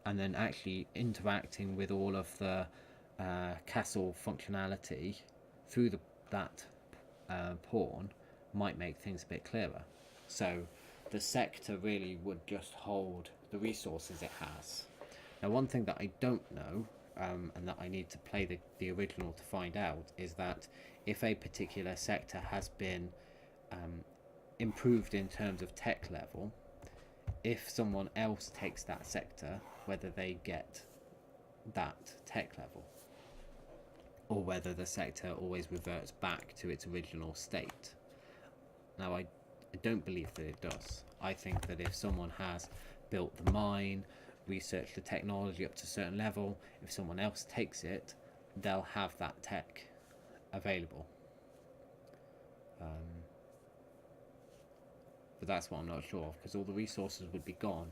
and then actually interacting with all of the castle functionality through that pawn might make things a bit clearer. So the sector really would just hold the resources it has. Now, one thing that I don't know, and that I need to play the original to find out, is that if a particular sector has been improved in terms of tech level, if someone else takes that sector, whether they get that tech level, or whether the sector always reverts back to its original state. Now, I don't believe that it does. I think that if someone has built the mine, researched the technology up to a certain level, if someone else takes it, they'll have that tech available. But that's what I'm not sure of, because all the resources would be gone,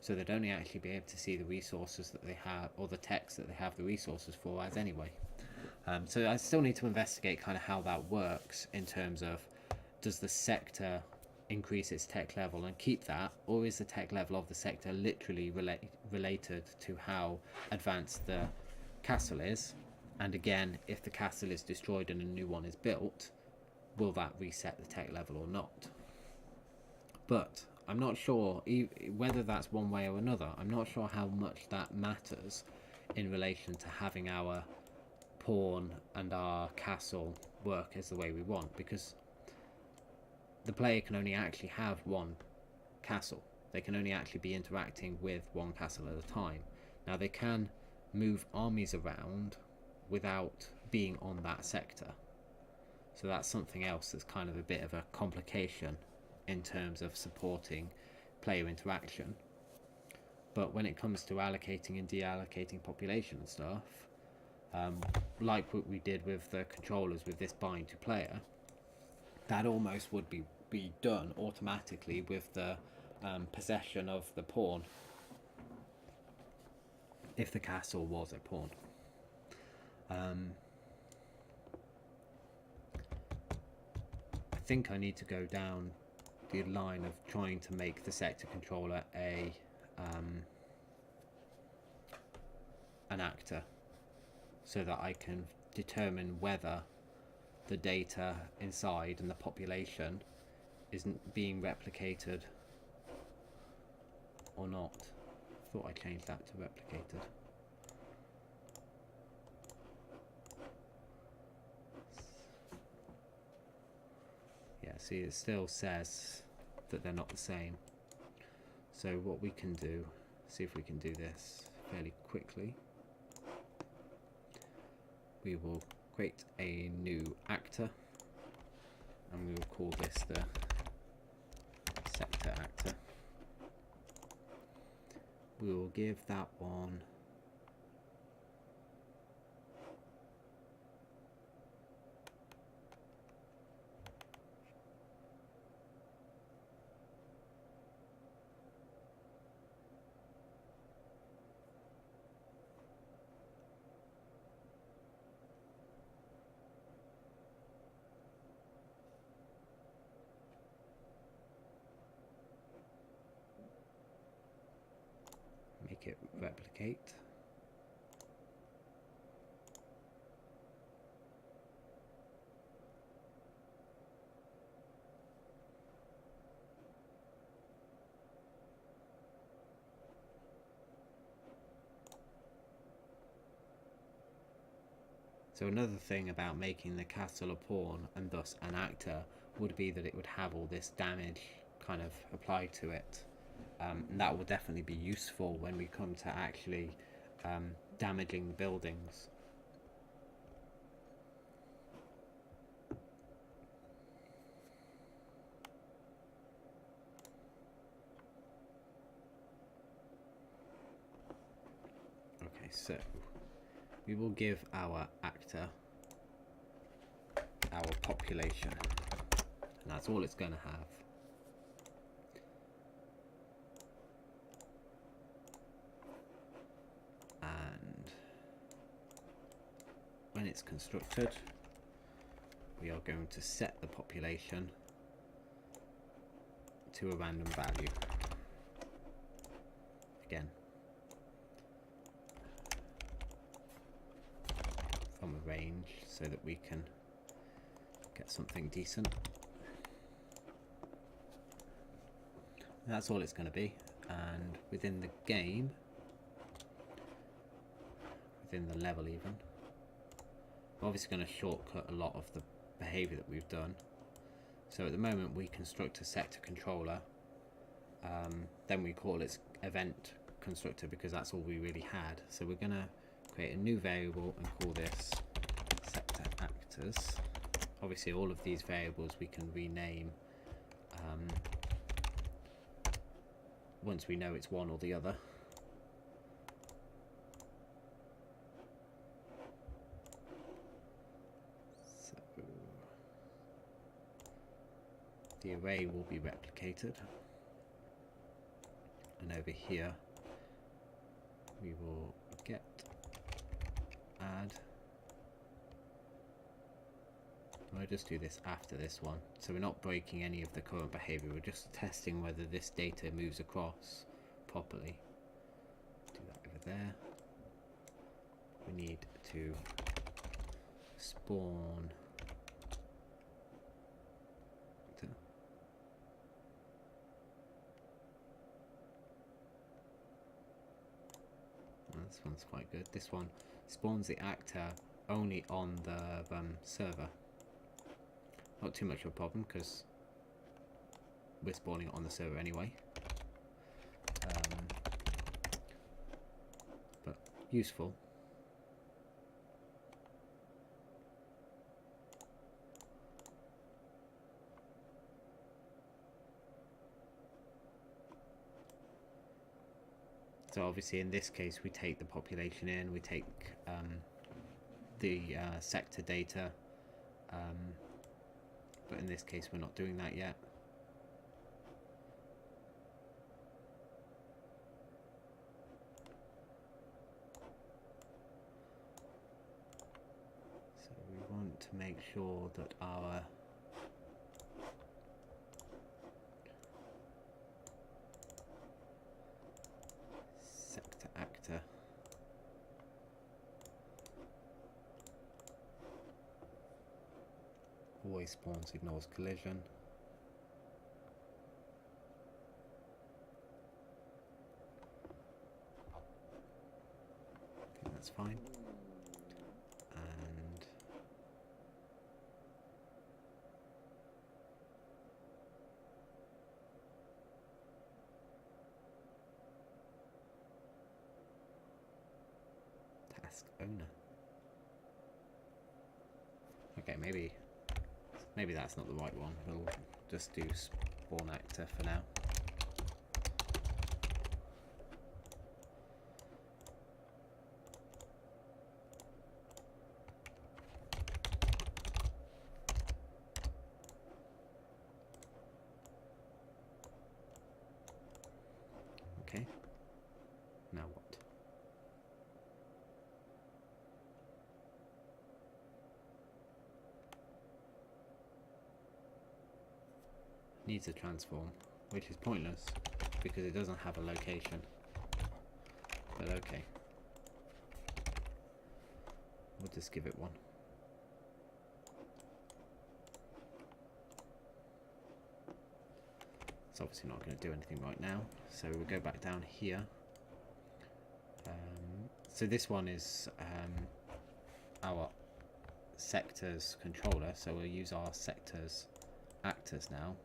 so they'd only actually be able to see the resources that they have, or the techs that they have the resources for as anyway. So I still need to investigate kind of how that works in terms of, does the sector increase its tech level and keep that, or is the tech level of the sector literally related to how advanced the castle is? And again, if the castle is destroyed and a new one is built, will that reset the tech level or not? But I'm not sure whether that's one way or another. I'm not sure how much that matters in relation to having our pawn and our castle work as the way we want, because the player can only actually have one castle. They can only actually be interacting with one castle at a time. Now, they can move armies around without being on that sector, so that's something else that's kind of a bit of a complication in terms of supporting player interaction. But when it comes to allocating and deallocating population and stuff, like what we did with the controllers with this bind to player, that almost would be done automatically with the possession of the pawn, if the castle was a pawn. I think I need to go down the line of trying to make the sector controller an actor, so that I can determine whether the data inside and the population isn't being replicated or not. I thought I changed that to replicated. Yeah, see, it still says that they're not the same. So what we can do, see if we can do this fairly quickly. We will create a new actor, and we will call this the sector actor. We will give that one make it replicate. So another thing about making the castle a pawn and thus an actor would be that it would have all this damage kind of applied to it. And that will definitely be useful when we come to actually damaging buildings. Okay, so we will give our actor our population, and that's all it's going to have. And when it's constructed, we are going to set the population to a random value. Again, from a range, so that we can get something decent. And that's all it's going to be. And within the game, within the level even, we're obviously going to shortcut a lot of the behavior that we've done. So at the moment we construct a sector controller, then we call its event constructor because that's all we really had. So we're going to create a new variable and call this sector actors. Obviously all of these variables we can rename once we know it's one or the other. So the array will be replicated, and over here we will get add. I'll just do this after this one, so we're not breaking any of the current behavior, we're just testing whether this data moves across properly. Do that over there. We need to spawn this one's quite good. This one spawns the actor only on the server. Not too much of a problem because we're spawning it on the server anyway. But useful. So obviously in this case we take the population in, we take the sector data, but in this case we're not doing that yet. So we want to make sure that our sector actor always spawns, ignores collision. I think that's fine. And task owner. Okay, maybe that's not the right one. We'll just do spawn actor for now. Okay, now what? Needs a transform, which is pointless because it doesn't have a location. But okay, we'll just give it one. It's obviously not going to do anything right now, so we'll go back down here. So this one is our sectors controller, so we'll use our sectors actors now.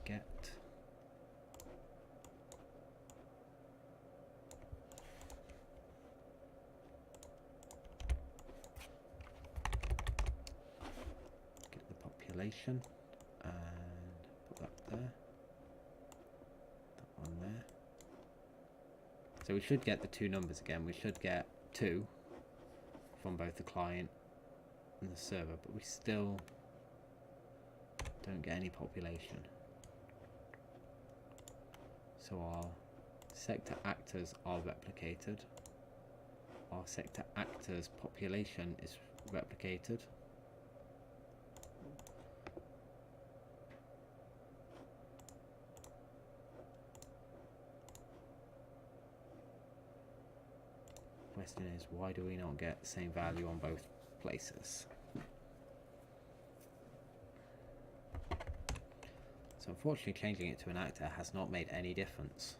Get the population and put that there, that one there. So we should get the two numbers again. We should get 2 from both the client and the server, but we still don't get any population. So our sector actors are replicated. Our sector actors population is replicated. Question is, why do we not get the same value on both places? So unfortunately changing it to an actor has not made any difference.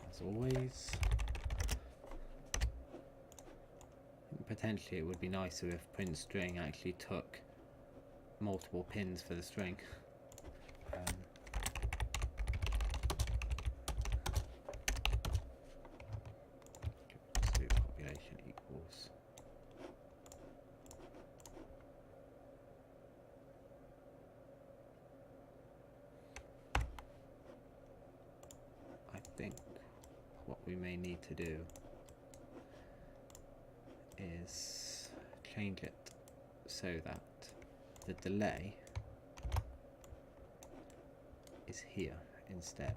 As always, potentially it would be nicer if print string actually took multiple pins for the string. Let's do population equals I think what we may need to do is change it so that the delay is here instead.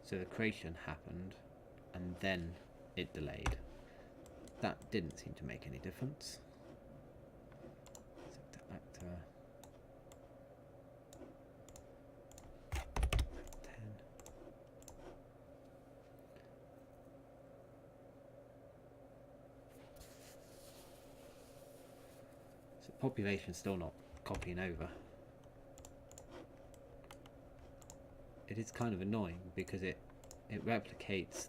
So the creation happened and then it delayed. That didn't seem to make any difference. Sector actor 10. So population's still not copying over. It is kind of annoying because it replicates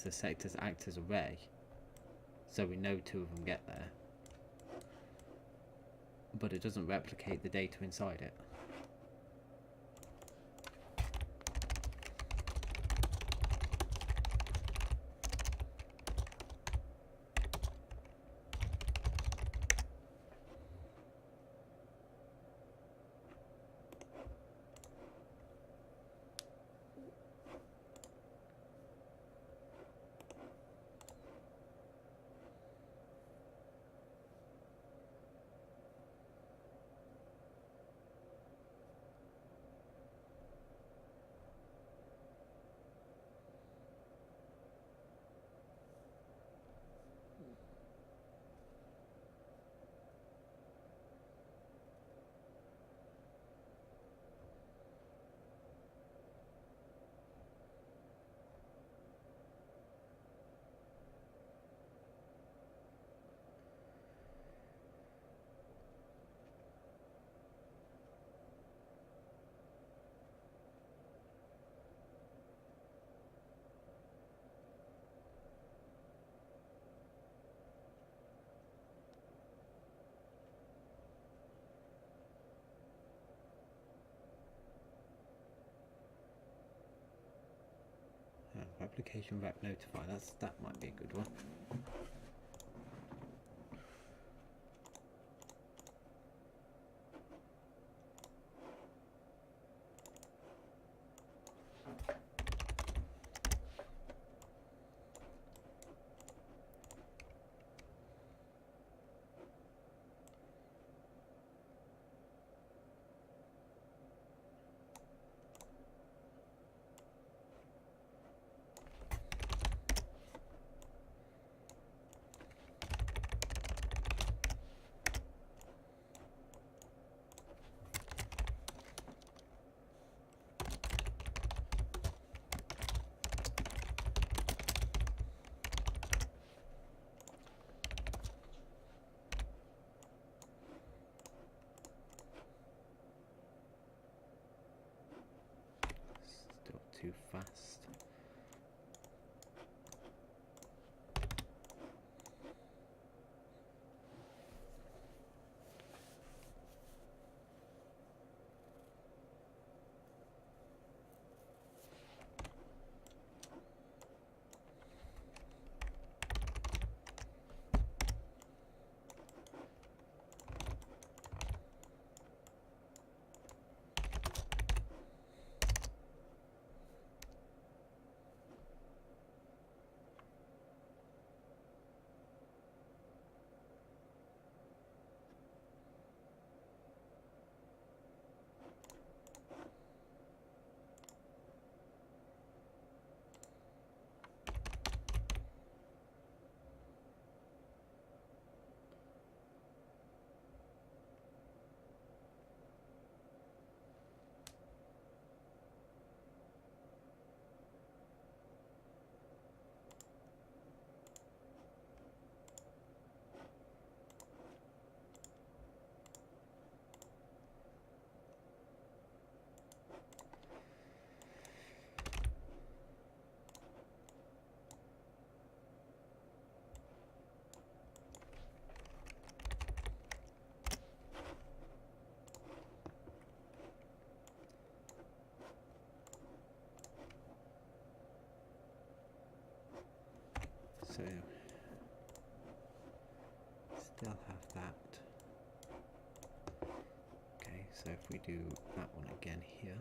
the sectors actors array, so we know 2 of them get there, but it doesn't replicate the data inside it. Replication rep notify, that might be a good one. still have that. Okay, so if we do that one again here.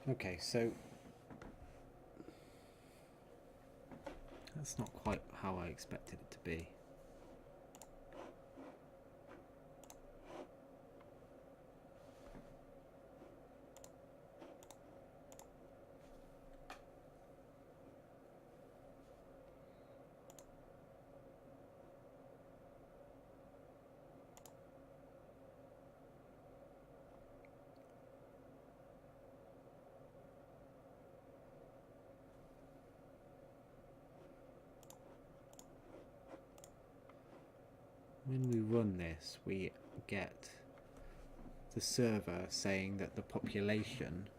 Okay, so that's not quite how I expected it to be. When we run this, we get the server saying that the population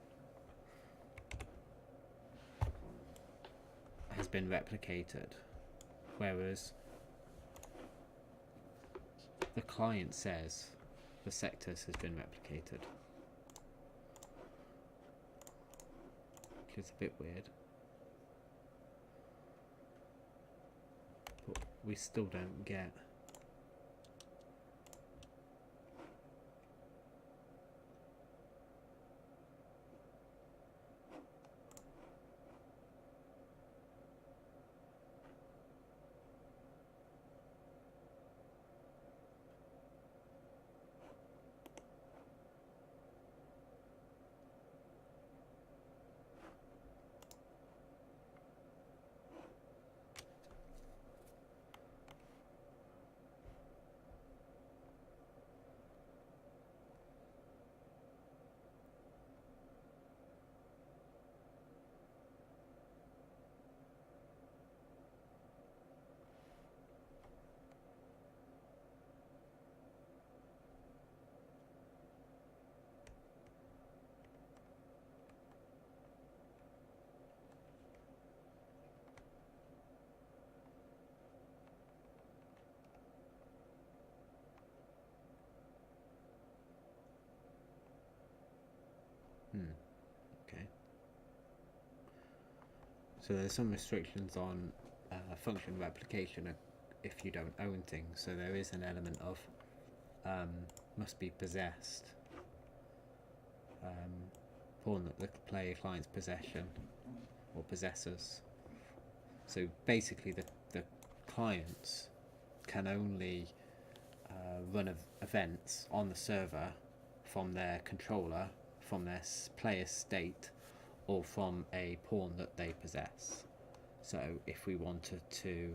has been replicated, whereas the client says the sectors has been replicated, which is a bit weird, but we still don't get okay. So there's some restrictions on function replication if you don't own things. So there is an element of must be possessed, pawn that the player client's possession or possessors. So basically the clients can only run events on the server from their controller, from their player state, or from a pawn that they possess. So if we wanted to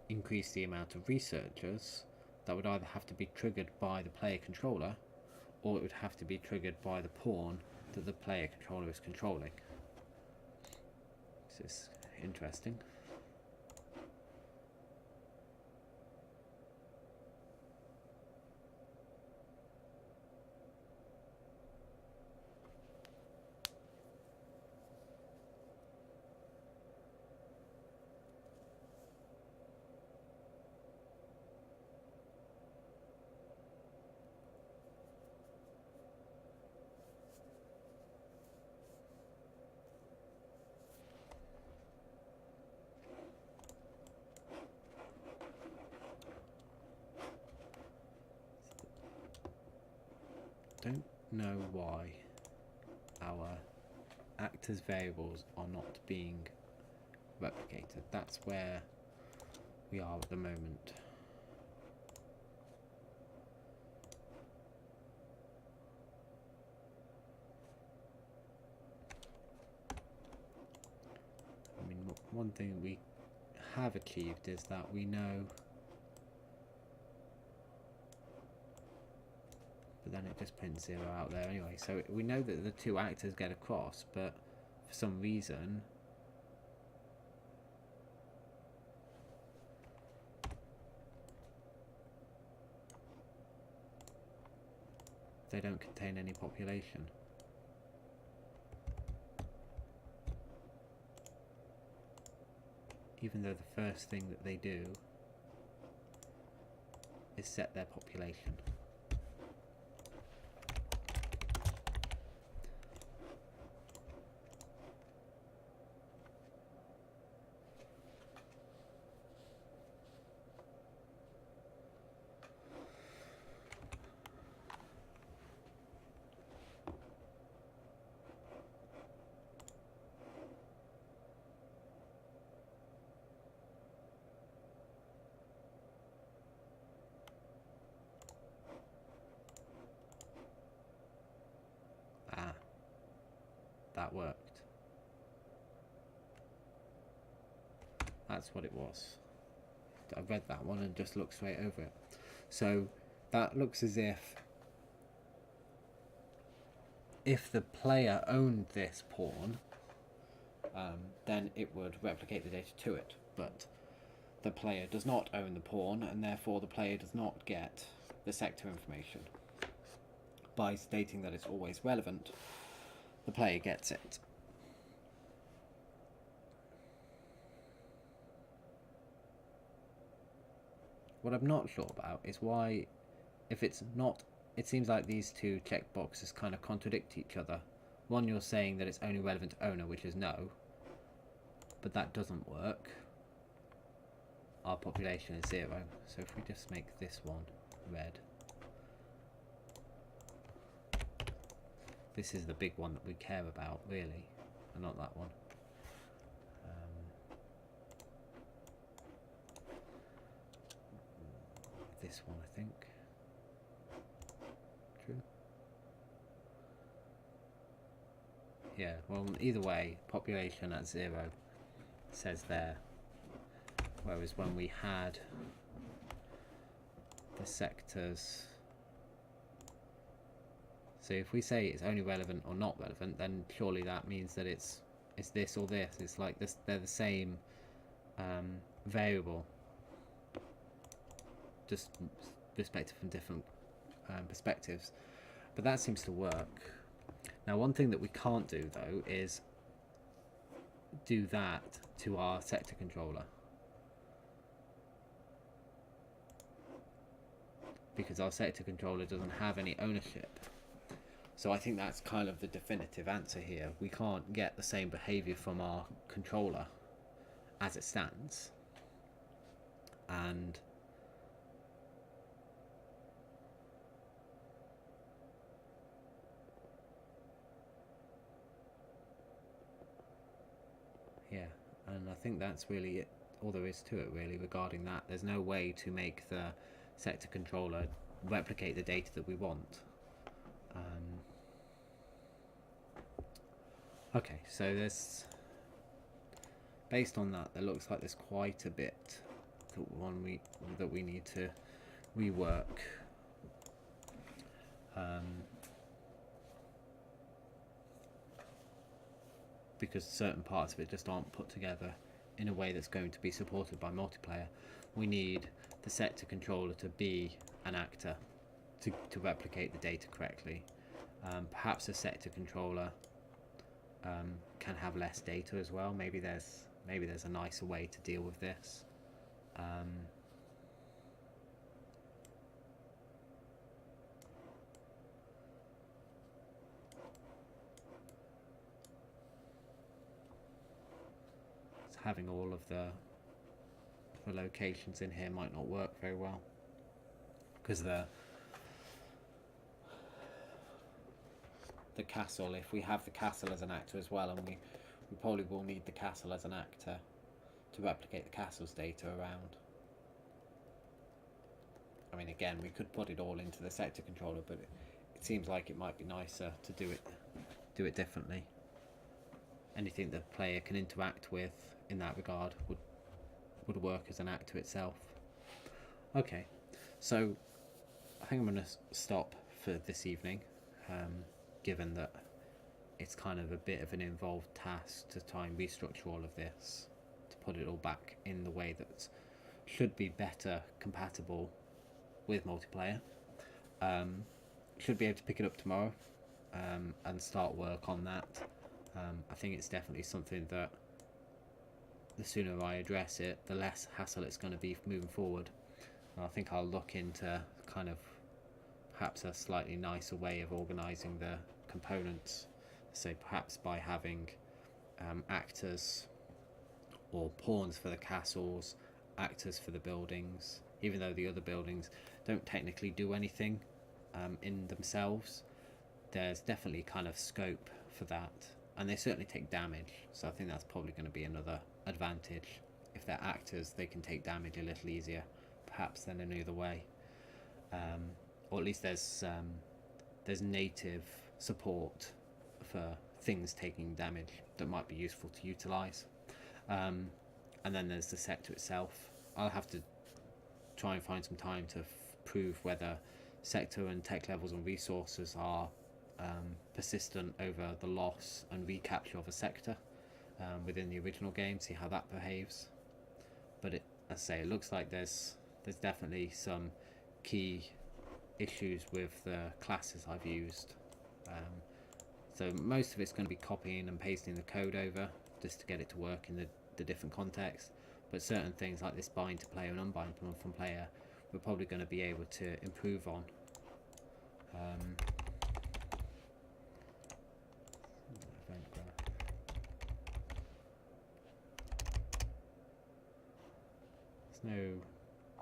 increase the amount of researchers, that would either have to be triggered by the player controller, or it would have to be triggered by the pawn that the player controller is controlling. This is interesting. Don't know why our actors variables are not being replicated. That's where we are at the moment. I mean, one thing we have achieved is that we know but then it just prints 0 out there anyway. So we know that the two actors get across, but for some reason they don't contain any population. Even though the first thing that they do is set their population. That worked. That's what it was. I read that one and just looked straight over it. So that looks as if the player owned this pawn, then it would replicate the data to it. But the player does not own the pawn, and therefore the player does not get the sector information. By stating that it's always relevant, the player gets it. What I'm not sure about is why, if it's not, it seems like these two checkboxes kind of contradict each other. One, you're saying that it's only relevant to owner, which is no, but that doesn't work. Our population is 0, so if we just make this one red. This is the big one that we care about, really, and not that one. This one, I think. True. Yeah, well, either way, population at 0 says there. Whereas when we had the sectors, so if we say it's only relevant or not relevant, then surely that means that it's this or this. It's like this, they're the same variable, just respected from different perspectives. But that seems to work. Now, one thing that we can't do though is do that to our sector controller, because our sector controller doesn't have any ownership. So I think that's kind of the definitive answer here. We can't get the same behavior from our controller as it stands. And yeah, and I think that's really it, all there is to it really regarding that. There's no way to make the sector controller replicate the data that we want. Okay, so there's, based on that, there looks like there's quite a bit that we need to rework. Because certain parts of it just aren't put together in a way that's going to be supported by multiplayer. We need the sector controller to be an actor to replicate the data correctly. Perhaps a sector controller can have less data as well. Maybe there's a nicer way to deal with this. Having all of the locations in here might not work very well, because the castle, if we have the castle as an actor as well, and we probably will need the castle as an actor to replicate the castle's data around. I mean, again, we could put it all into the sector controller, but it seems like it might be nicer to do it differently. Anything the player can interact with in that regard would work as an actor itself. Okay, so I think I'm going to stop for this evening, given that it's kind of a bit of an involved task to try and restructure all of this, to put it all back in the way that should be better compatible with multiplayer. Should be able to pick it up tomorrow and start work on that. I think it's definitely something that the sooner I address it, the less hassle it's going to be moving forward. And I think I'll look into kind of perhaps a slightly nicer way of organising the components. So perhaps by having actors or pawns for the castles, actors for the buildings, even though the other buildings don't technically do anything in themselves, there's definitely kind of scope for that, and they certainly take damage, so I think that's probably going to be another advantage. If they're actors, they can take damage a little easier perhaps than any other way, or at least there's native support for things taking damage that might be useful to utilise. And then there's the sector itself. I'll have to try and find some time to prove whether sector and tech levels and resources are persistent over the loss and recapture of a sector within the original game, see how that behaves. But as I say, it looks like there's definitely some key issues with the classes I've used. So most of it's going to be copying and pasting the code over just to get it to work in the different contexts, but certain things like this bind to player and unbind from player we're probably going to be able to improve on. There's no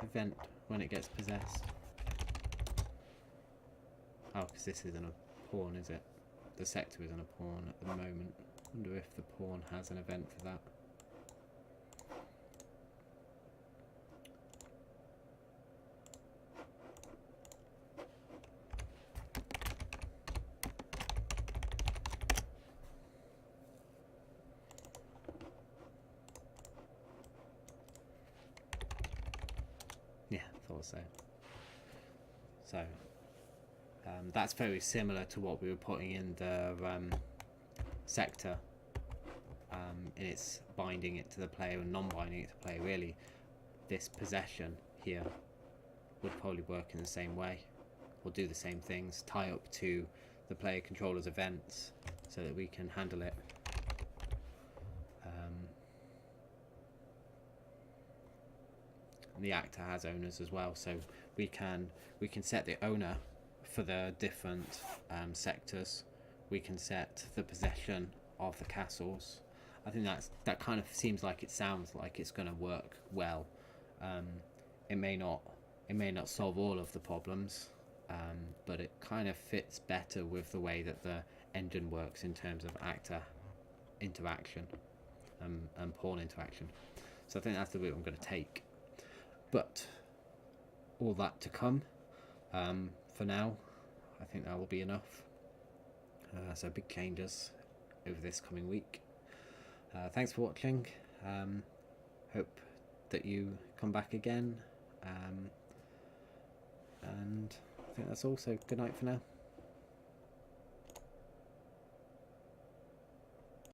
event when it gets possessed. Oh, because this isn't a pawn, is it? The sector isn't a pawn at the moment. I wonder if the pawn has an event for that. Yeah, thought so. So that's very similar to what we were putting in the sector, in its binding it to the player and non-binding it to play. Really, this possession here would probably work in the same way, or do the same things, tie up to the player controller's events so that we can handle it. And the actor has owners as well, so we can set the owner for the different sectors. We can set the possession of the castles. I think that kind of seems like it sounds like it's going to work well. It may not solve all of the problems, but it kind of fits better with the way that the engine works in terms of actor interaction and pawn interaction. So I think that's the route I'm going to take. But all that to come. For now, I think that will be enough. So big changes over this coming week. Thanks for watching. Hope that you come back again. And I think that's all. So good night for now.